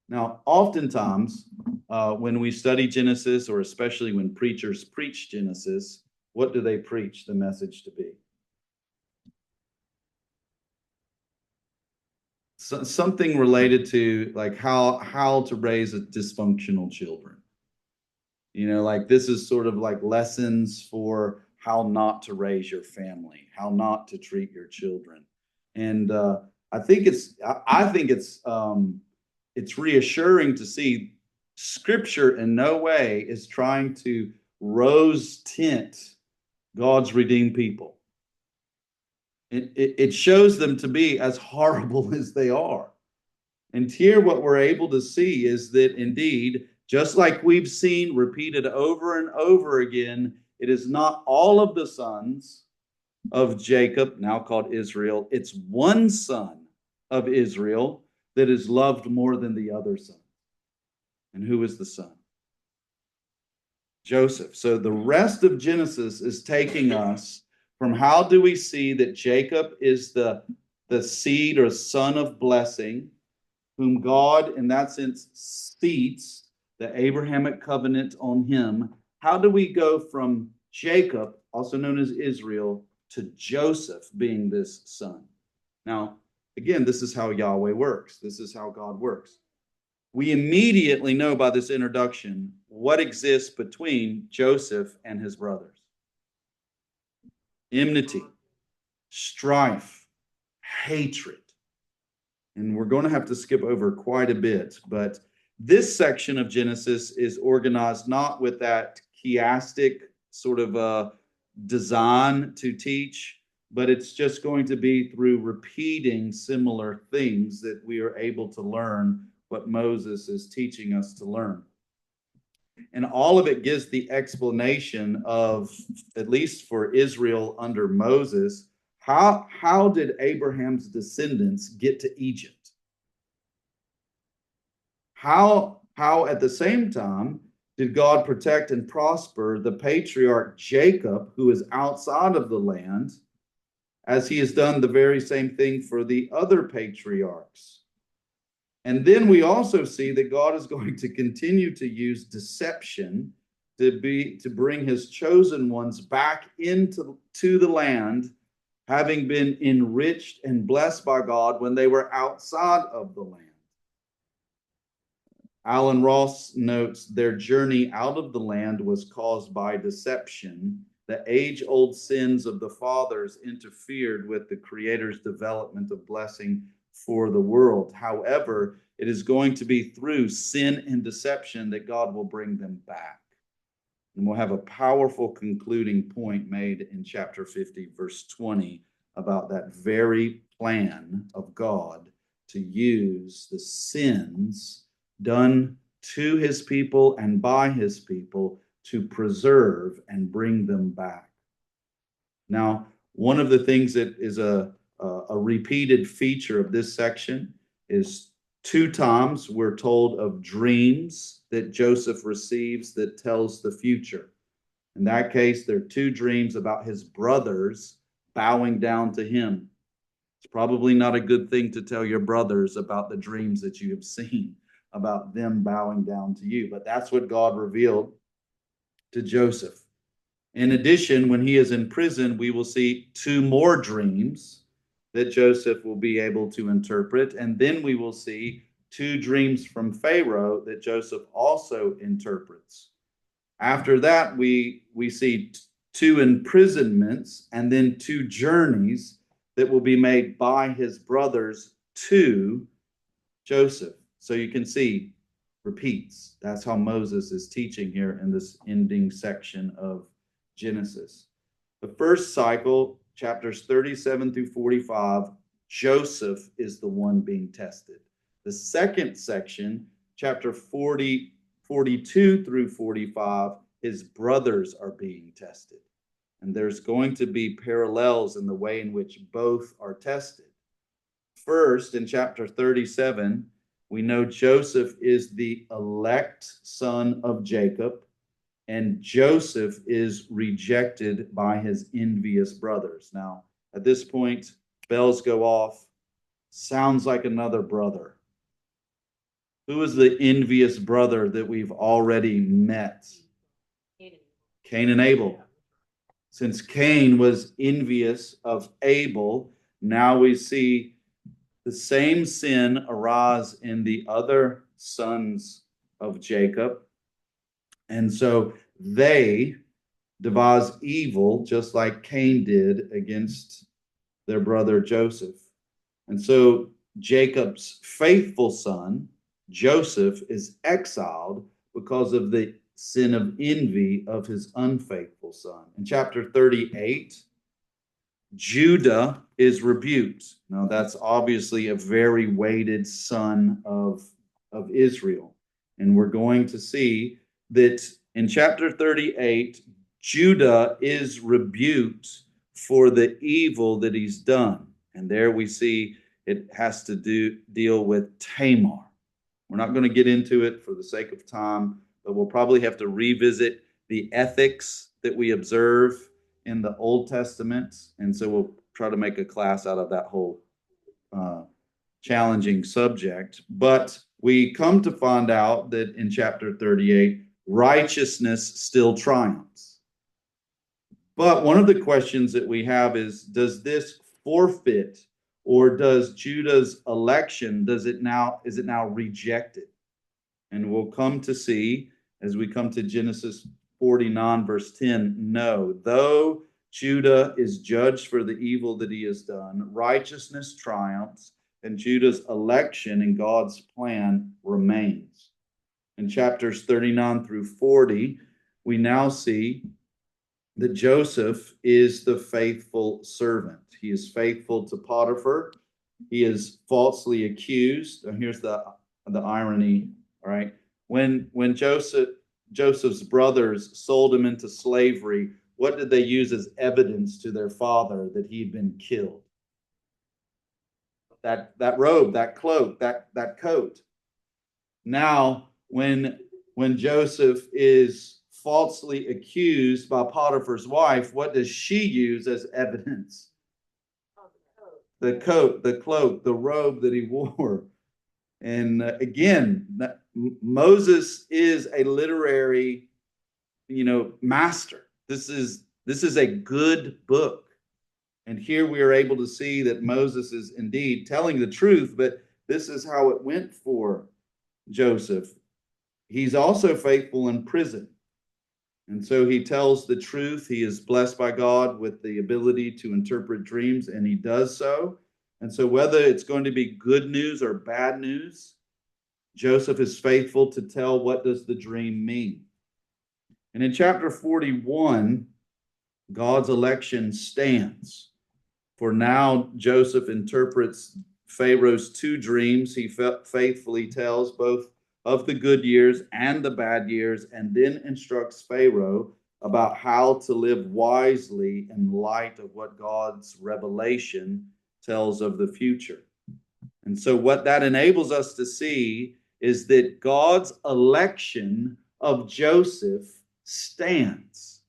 Now, oftentimes, when we study Genesis, or especially when preachers preach Genesis, what do they preach the message to be? Something related to like how to raise a dysfunctional children. You know, like this is sort of like lessons for how not to raise your family, how not to treat your children. And I think it's reassuring to see Scripture in no way is trying to rose tint God's redeemed people. It shows them to be as horrible as they are. And here what we're able to see is that indeed, just like we've seen repeated over and over again, it is not all of the sons of Jacob, now called Israel. It's one son of Israel that is loved more than the other son. And who is the son? Joseph. So the rest of Genesis is taking us from how do we see that Jacob is the seed or son of blessing, whom God, in that sense, seats the Abrahamic covenant on him. How do we go from Jacob, also known as Israel, to Joseph being this son? Now, again, this is how Yahweh works. This is how God works. We immediately know by this introduction what exists between Joseph and his brothers. Enmity, strife, hatred. And we're going to have to skip over quite a bit, but this section of Genesis is organized not with that chiastic sort of design to teach, but it's just going to be through repeating similar things that we are able to learn what Moses is teaching us to learn. And all of it gives the explanation of, at least for Israel under Moses, how did Abraham's descendants get to Egypt? How at the same time did God protect and prosper the patriarch Jacob, who is outside of the land, as he has done the very same thing for the other patriarchs? And then we also see that God is going to continue to use deception to bring his chosen ones back into the land, having been enriched and blessed by God when they were outside of the land. Alan Ross notes their journey out of the land was caused by deception. The age-old sins of the fathers interfered with the Creator's development of blessing for the world. However, it is going to be through sin and deception that God will bring them back. And we'll have a powerful concluding point made in chapter 50, verse 20, about that very plan of God to use the sins done to his people and by his people to preserve and bring them back. Now, one of the things that is a repeated feature of this section is 2 times we're told of dreams that Joseph receives that tells the future. In that case, there are 2 dreams about his brothers bowing down to him. It's probably not a good thing to tell your brothers about the dreams that you have seen, about them bowing down to you. But that's what God revealed to Joseph. In addition, when he is in prison, we will see 2 more dreams that Joseph will be able to interpret. And then we will see 2 dreams from Pharaoh that Joseph also interprets. After that, we see 2 imprisonments and then 2 journeys that will be made by his brothers to Joseph. So you can see, repeats. That's how Moses is teaching here in this ending section of Genesis. The first cycle, chapters 37 through 45, Joseph is the one being tested. The second section, chapter 42 through 45, his brothers are being tested. And there's going to be parallels in the way in which both are tested. First, in chapter 37, we know Joseph is the elect son of Jacob, and Joseph is rejected by his envious brothers. Now, at this point, bells go off. Sounds like another brother. Who is the envious brother that we've already met? Cain and Abel. Since Cain was envious of Abel, now we see the same sin arise in the other sons of Jacob. And so they devise evil just like Cain did against their brother Joseph. And so Jacob's faithful son, Joseph, is exiled because of the sin of envy of his unfaithful son. In chapter 38, Judah is rebuked. Now, that's obviously a very weighted son of Israel. And we're going to see that in chapter 38, Judah is rebuked for the evil that he's done. And there we see it has to deal with Tamar. We're not going to get into it for the sake of time, but we'll probably have to revisit the ethics that we observe in the Old Testament. And so we'll try to make a class out of that whole challenging subject. But we come to find out that in chapter 38, righteousness still triumphs. But one of the questions that we have is, does this forfeit, or does Judah's election, is it now rejected? And we'll come to see, as we come to Genesis 49, verse 10, no, though Judah is judged for the evil that he has done, righteousness triumphs, and Judah's election in God's plan remains. In chapters 39 through 40, we now see that Joseph is the faithful servant. He is faithful to Potiphar. He is falsely accused. And here's the irony, all right? When Joseph's brothers sold him into slavery, what did they use as evidence to their father that he'd been killed? That robe, that cloak, that coat. Now, when Joseph is falsely accused by Potiphar's wife, what does she use as evidence? The coat, the cloak, the robe that he wore. And again, Moses is a literary, master. This is a good book. And here we are able to see that Moses is indeed telling the truth, but this is how it went for Joseph. He's also faithful in prison. And so he tells the truth. He is blessed by God with the ability to interpret dreams, and he does so. And so whether it's going to be good news or bad news, Joseph is faithful to tell what does the dream mean. And in chapter 41, God's election stands. For now, Joseph interprets Pharaoh's two dreams. He faithfully tells both of the good years and the bad years, and then instructs Pharaoh about how to live wisely in light of what God's revelation tells of the future. And so what that enables us to see is that God's election of Joseph stands.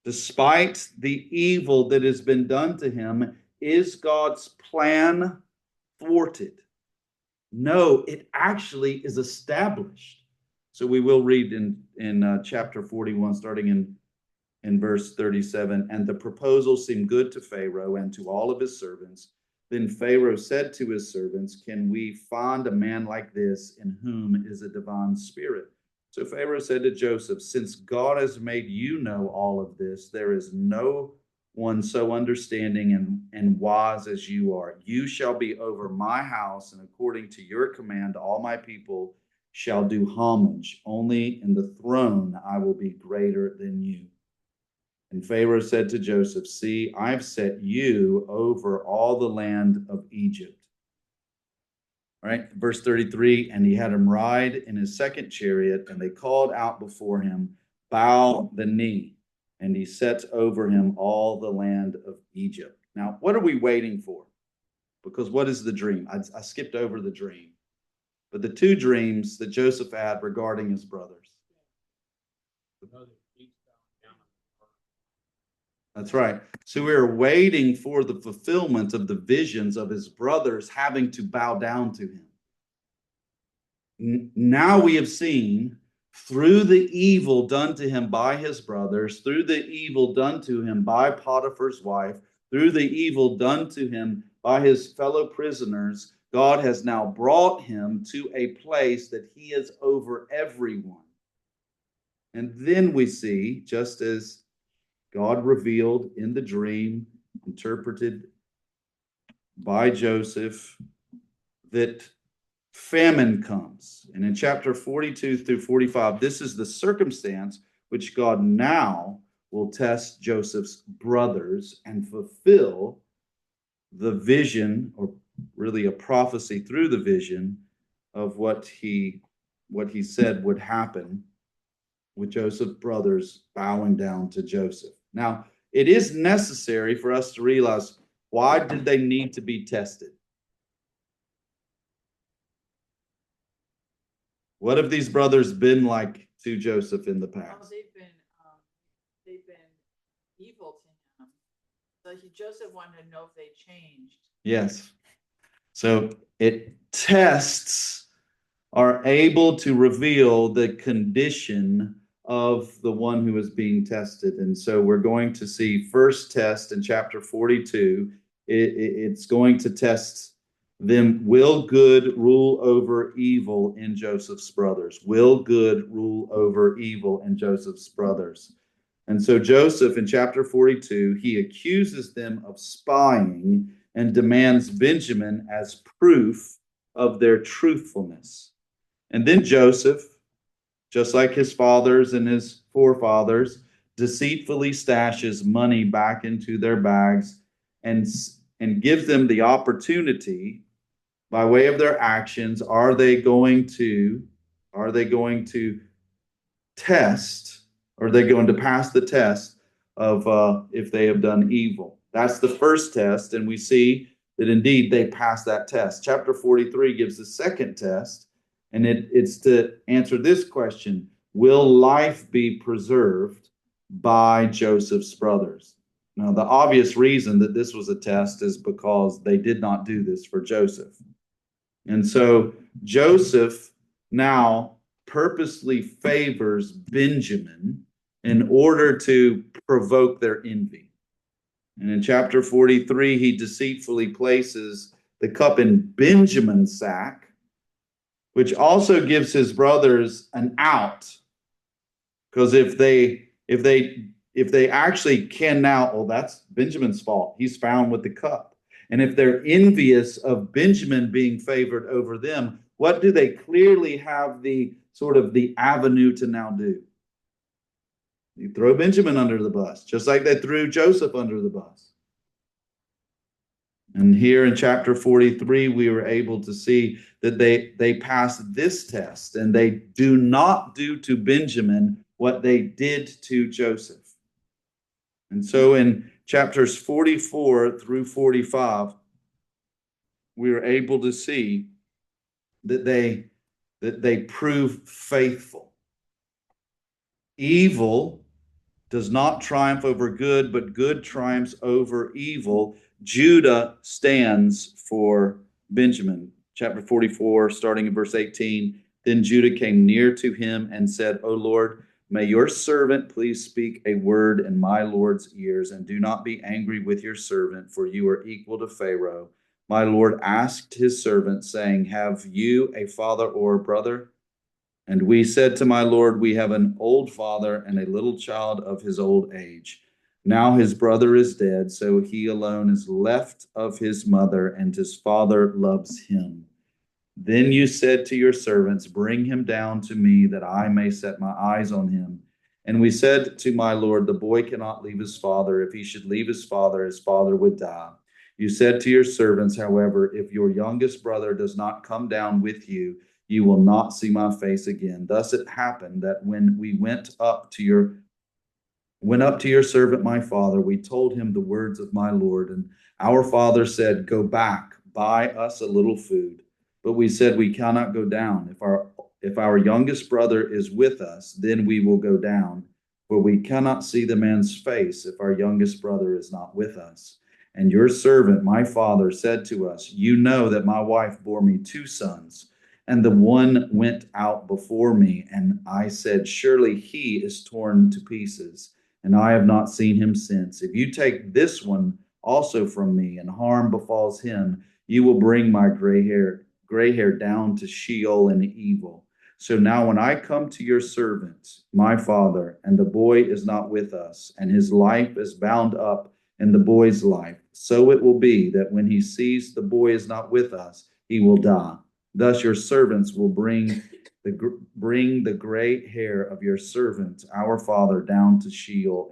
Despite the evil that has been done to him, is God's plan thwarted? No, it actually is established. So we will read in chapter 41, starting in verse 37. And the proposal seemed good to Pharaoh and to all of his servants. Then Pharaoh said to his servants, can we find a man like this in whom is a divine spirit? So Pharaoh said to Joseph, since God has made you know all of this, there is no one so understanding and wise as you are. You shall be over my house, and according to your command, all my people shall do homage. Only in the throne I will be greater than you. And Pharaoh said to Joseph, see, I've set you over all the land of Egypt. All right, verse 33, and he had him ride in his second chariot, and they called out before him, bow the knee, and he set over him all the land of Egypt. Now, what are we waiting for? Because what is the dream? I skipped over the dream. But the two dreams that Joseph had regarding his brothers. That's right. So we are waiting for the fulfillment of the visions of his brothers having to bow down to him. Now we have seen through the evil done to him by his brothers, through the evil done to him by Potiphar's wife, through the evil done to him by his fellow prisoners, God has now brought him to a place that he is over everyone. And then we see, just as God revealed in the dream, interpreted by Joseph, that famine comes. And in chapter 42 through 45, this is the circumstance which God now will test Joseph's brothers and fulfill the vision, or really a prophecy through the vision of what he said would happen with Joseph's brothers bowing down to Joseph. Now, it is necessary for us to realize, why did they need to be tested? What have these brothers been like to Joseph in the past? Oh, they've been evil to him. So Joseph wanted to know if they changed. Yes. So tests are able to reveal the condition of the one who is being tested. And so we're going to see first test in chapter 42. It's going to test them. Will good rule over evil in Joseph's brothers? Will good rule over evil in Joseph's brothers? And so Joseph in chapter 42, he accuses them of spying and demands Benjamin as proof of their truthfulness. And then Joseph, just like his fathers and his forefathers, deceitfully stashes money back into their bags and gives them the opportunity by way of their actions. Are they going to test? Are they going to pass the test of if they have done evil? That's the first test, and we see that indeed they pass that test. Chapter 43 gives the second test, and it's to answer this question: will life be preserved by Joseph's brothers? Now, the obvious reason that this was a test is because they did not do this for Joseph. And so Joseph now purposely favors Benjamin in order to provoke their envy. And in chapter 43, he deceitfully places the cup in Benjamin's sack, which also gives his brothers an out. Because if they actually can now, well, that's Benjamin's fault. He's found with the cup. And if they're envious of Benjamin being favored over them, what do they clearly have the sort of the avenue to now do? You throw Benjamin under the bus, just like they threw Joseph under the bus. And here in chapter 43, we were able to see that they pass this test, and they do not do to Benjamin what they did to Joseph. And so in chapters 44 through 45, we are able to see that they prove faithful. Evil does not triumph over good, but good triumphs over evil. Judah stands for Benjamin. Chapter 44, starting in verse 18. Then Judah came near to him and said, O Lord, may your servant please speak a word in my Lord's ears, and do not be angry with your servant, for you are equal to Pharaoh. My Lord asked his servant, saying, have you a father or a brother? And we said to my Lord, we have an old father and a little child of his old age. Now his brother is dead, so he alone is left of his mother, and his father loves him. Then you said to your servants, bring him down to me, that I may set my eyes on him. And we said to my Lord, the boy cannot leave his father. If he should leave his father would die. You said to your servants, however, if your youngest brother does not come down with you, you will not see my face again. Thus it happened that when we went up to your servant my father, we told him the words of my Lord. And our father said, go back, buy us a little food. But we said, we cannot go down. If our youngest brother is with us, then we will go down, for we cannot see the man's face if our youngest brother is not with us. And your servant, my father, said to us, you know that my wife bore me 2 sons, and the one went out before me. And I said, surely he is torn to pieces, and I have not seen him since. If you take this one also from me, and harm befalls him, you will bring my gray hair down to Sheol in evil. So now when I come to your servant, my father, and the boy is not with us, and his life is bound up in the boy's life, so it will be that when he sees the boy is not with us, he will die. Thus your servants will bring the gray hair of your servant, our father, down to Sheol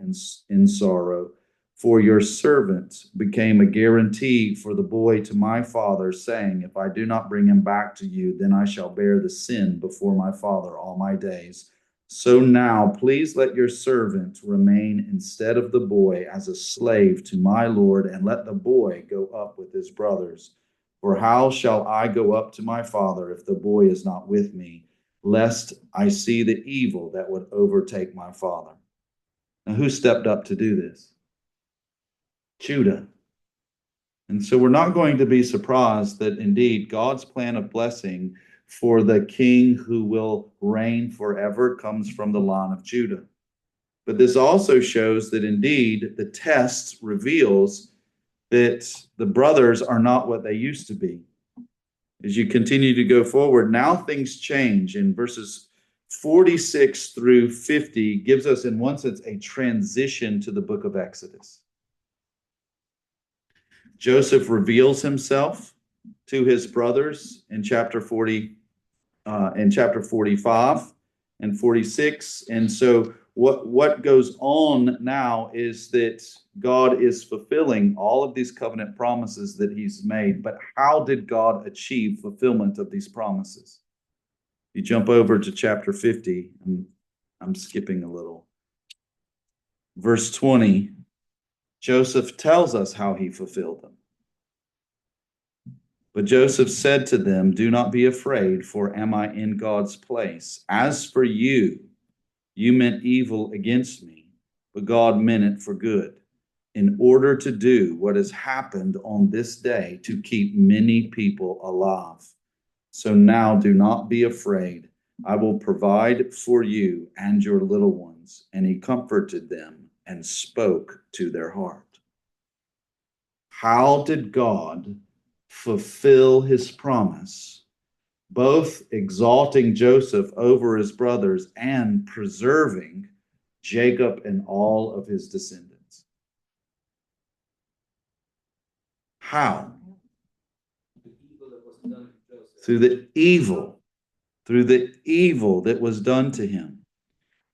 in sorrow. For your servant became a guarantee for the boy to my father, saying, if I do not bring him back to you, then I shall bear the sin before my father all my days. So now please let your servant remain instead of the boy as a slave to my Lord, and let the boy go up with his brothers. For how shall I go up to my father if the boy is not with me, lest I see the evil that would overtake my father? Now, who stepped up to do this? Judah. And so we're not going to be surprised that indeed God's plan of blessing for the king who will reign forever comes from the line of Judah. But this also shows that indeed the test reveals that the brothers are not what they used to be. As you continue to go forward, now things change. In verses 46 through 50 gives us, in one sense, a transition to the book of Exodus. Joseph reveals himself to his brothers in chapter 45 and 46. And so what goes on now is that God is fulfilling all of these covenant promises that he's made. But how did God achieve fulfillment of these promises? You jump over to chapter 50, and I'm skipping a little. Verse 20, Joseph tells us how he fulfilled them. But Joseph said to them, "Do not be afraid, for am I in God's place? As for you, you meant evil against me, but God meant it for good, in order to do what has happened on this day, to keep many people alive. So now do not be afraid. I will provide for you and your little ones." And he comforted them and spoke to their heart. How did God fulfill his promise, both exalting Joseph over his brothers and preserving Jacob and all of his descendants? How? The evil that was done to Joseph. Through the evil that was done to him.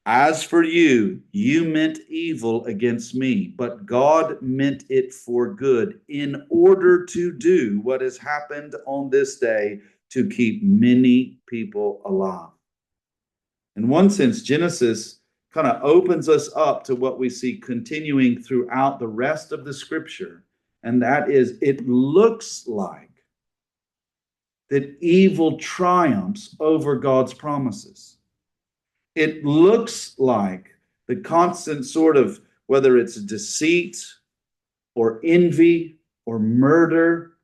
As for you, you meant evil against me, but God meant it for good, in order to do what has happened on this day, to keep many people alive. In one sense, Genesis kind of opens us up to what we see continuing throughout the rest of the scripture, and that is, it looks like that evil triumphs over God's promises. It looks like the constant sort of, whether it's deceit or envy or murder,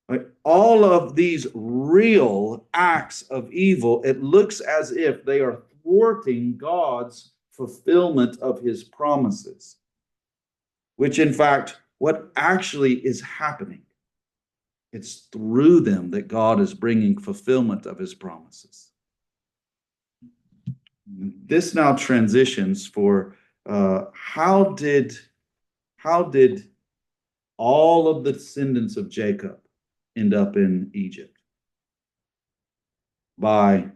like all of these real acts of evil, it looks as if they are thwarting God's fulfillment of his promises, which in fact, what actually is happening, it's through them that God is bringing fulfillment of his promises. This now transitions for how did all of the descendants of Jacob end up in Egypt? By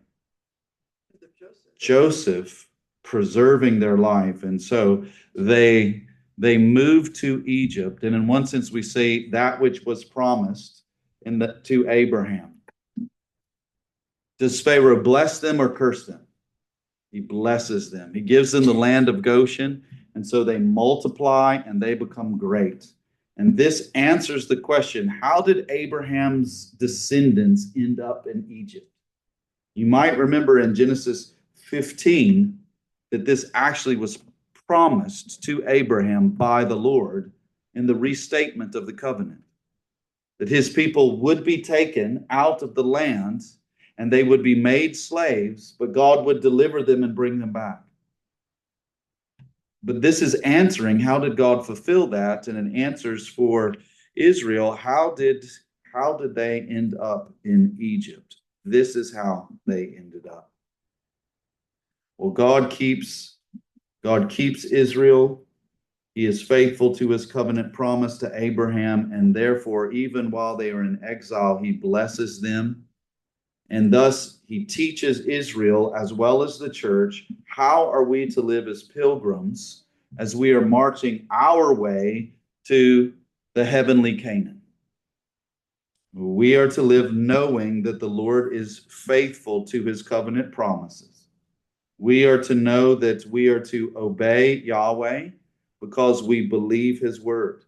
Joseph preserving their life. And so they moved to Egypt. And in one sense, we say that which was promised to Abraham. Does Pharaoh bless them or curse them? He blesses them. He gives them the land of Goshen, and so they multiply and they become great. And this answers the question, how did Abraham's descendants end up in Egypt? You might remember in Genesis 15 that this actually was promised to Abraham by the Lord in the restatement of the covenant, that his people would be taken out of the land and they would be made slaves, but God would deliver them and bring them back. But this is answering, how did God fulfill that? And it answers for Israel, how did they end up in Egypt? This is how they ended up. Well, God keeps Israel. He is faithful to his covenant promise to Abraham, and therefore, even while they are in exile, he blesses them. And thus, he teaches Israel, as well as the church, how are we to live as pilgrims as we are marching our way to the heavenly Canaan. We are to live knowing that the Lord is faithful to his covenant promises. We are to know that we are to obey Yahweh because we believe his word.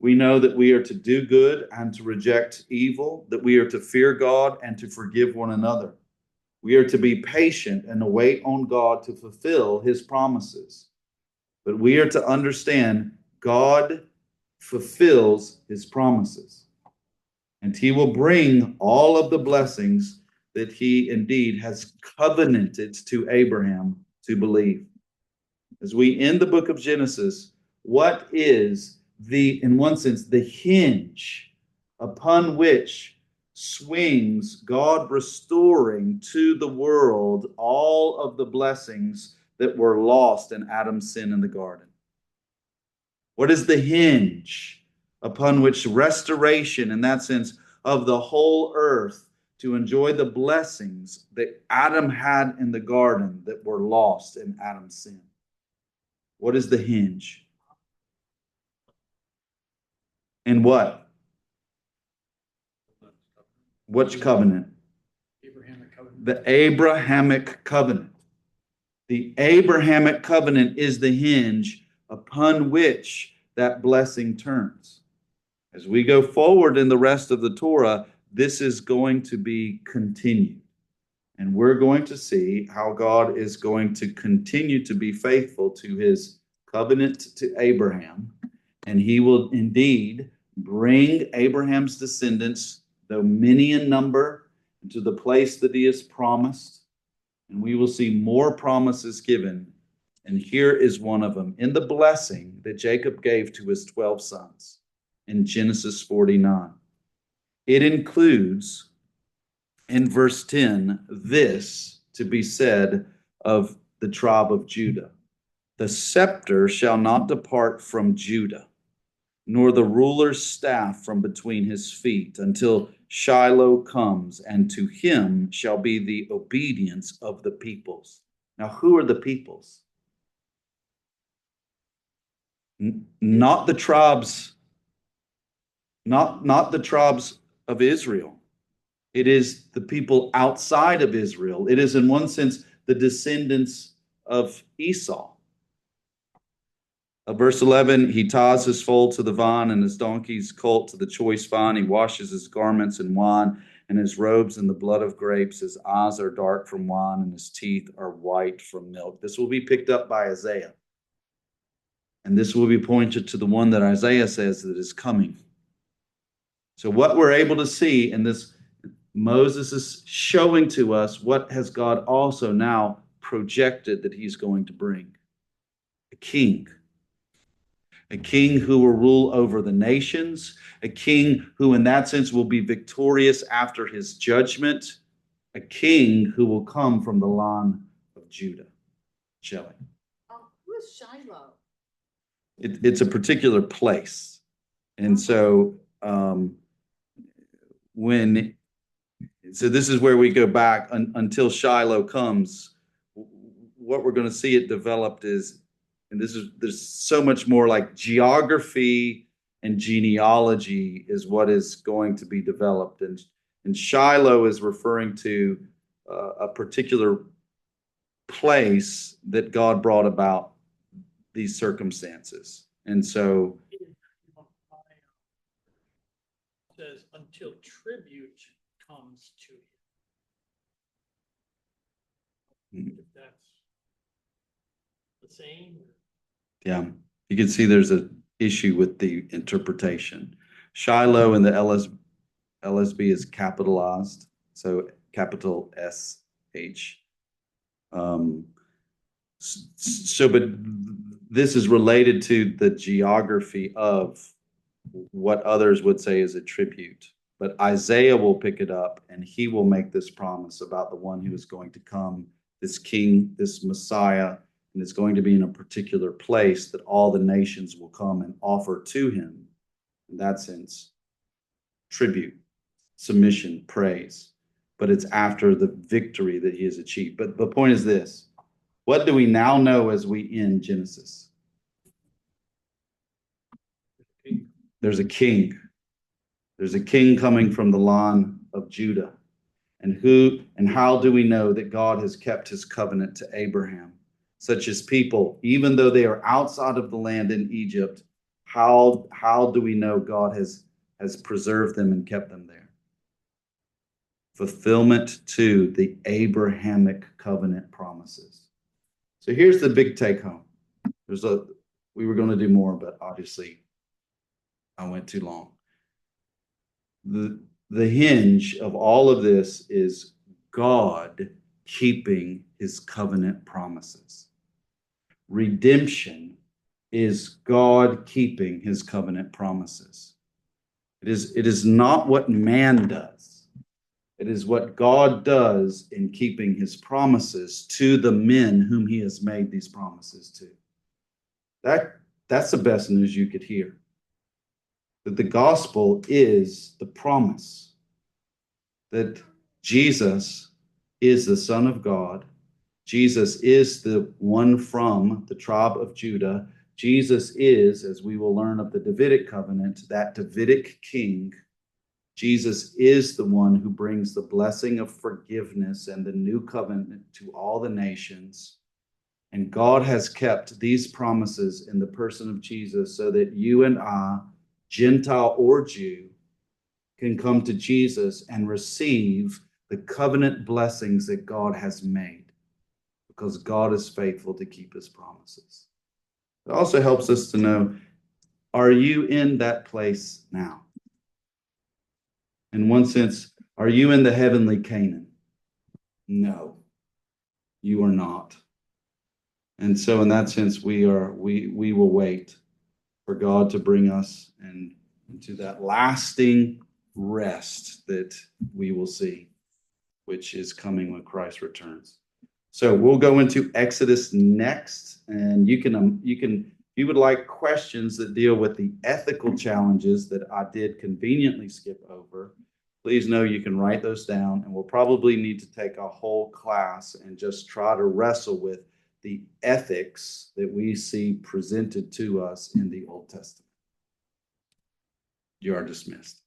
We know that we are to do good and to reject evil, that we are to fear God and to forgive one another. We are to be patient and await on God to fulfill his promises. But we are to understand God fulfills his promises. And he will bring all of the blessings that he indeed has covenanted to Abraham to believe. As we end the book of Genesis, what is in one sense, the hinge upon which swings God restoring to the world all of the blessings that were lost in Adam's sin in the garden? What is the hinge upon which restoration, in that sense, of the whole earth to enjoy the blessings that Adam had in the garden that were lost in Adam's sin? What is the hinge? And what? Which covenant? Abrahamic covenant. The Abrahamic covenant. The Abrahamic covenant is the hinge upon which that blessing turns. As we go forward in the rest of the Torah, this is going to be continued. And we're going to see how God is going to continue to be faithful to his covenant to Abraham. And he will indeed bring Abraham's descendants, though many in number, into the place that he has promised. And we will see more promises given. And here is one of them in the blessing that Jacob gave to his 12 sons in Genesis 49. It includes in verse 10 this to be said of the tribe of Judah: the scepter shall not depart from Judah, nor the ruler's staff from between his feet, until Shiloh comes, and to him shall be the obedience of the peoples. Now, who are the peoples? Not the tribes, not the tribes of Israel. It is the people outside of Israel. It is, in one sense, the descendants of Esau. Verse 11, he ties his foal to the vine and his donkey's colt to the choice vine. He washes his garments in wine and his robes in the blood of grapes. His eyes are dark from wine and his teeth are white from milk. This will be picked up by Isaiah. And this will be pointed to the one that Isaiah says that is coming. So what we're able to see in this, Moses is showing to us what has God also now projected that he's going to bring. A king who will rule over the nations, a king who in that sense will be victorious after his judgment, a king who will come from the line of Judah. Shelley. Who is Shiloh? It's a particular place. And so so this is where we go back until Shiloh comes. What we're going to see it developed is, and there's so much more like geography and genealogy is what is going to be developed. And Shiloh is referring to a particular place that God brought about these circumstances. And so says until tribute comes to him. If that's the same. yeah, you can see there's an issue with the interpretation. Shiloh in the LSB is capitalized, so capital SH. But this is related to the geography of what others would say is a tribute. But Isaiah will pick it up and he will make this promise about the one who is going to come, this king, this Messiah, and it's going to be in a particular place that all the nations will come and offer to him. In that sense, tribute, submission, praise. But it's after the victory that he has achieved. But the point is this: what do we now know as we end Genesis? There's a king. There's a king coming from the line of Judah. And how do we know that God has kept his covenant to Abraham? Such as people, even though they are outside of the land in Egypt, how do we know God has preserved them and kept them there? Fulfillment to the Abrahamic covenant promises. So here's the big take home. We were going to do more, but obviously I went too long. The hinge of all of this is God keeping his covenant promises. Redemption is God keeping his covenant promises. It is not what man does. It is what God does in keeping his promises to the men whom he has made these promises to. That's the best news you could hear. That the gospel is the promise that Jesus is the Son of God, Jesus is the one from the tribe of Judah. Jesus is, as we will learn of the Davidic covenant, that Davidic king. Jesus is the one who brings the blessing of forgiveness and the new covenant to all the nations. And God has kept these promises in the person of Jesus so that you and I, Gentile or Jew, can come to Jesus and receive the covenant blessings that God has made, because God is faithful to keep his promises. It also helps us to know, are you in that place now? In one sense, are you in the heavenly Canaan? No, you are not. And so in that sense, we will wait for God to bring us into that lasting rest that we will see, which is coming when Christ returns. So we'll go into Exodus next, and you can if you would like questions that deal with the ethical challenges that I did conveniently skip over, please know you can write those down, and we'll probably need to take a whole class and just try to wrestle with the ethics that we see presented to us in the Old Testament. You are dismissed.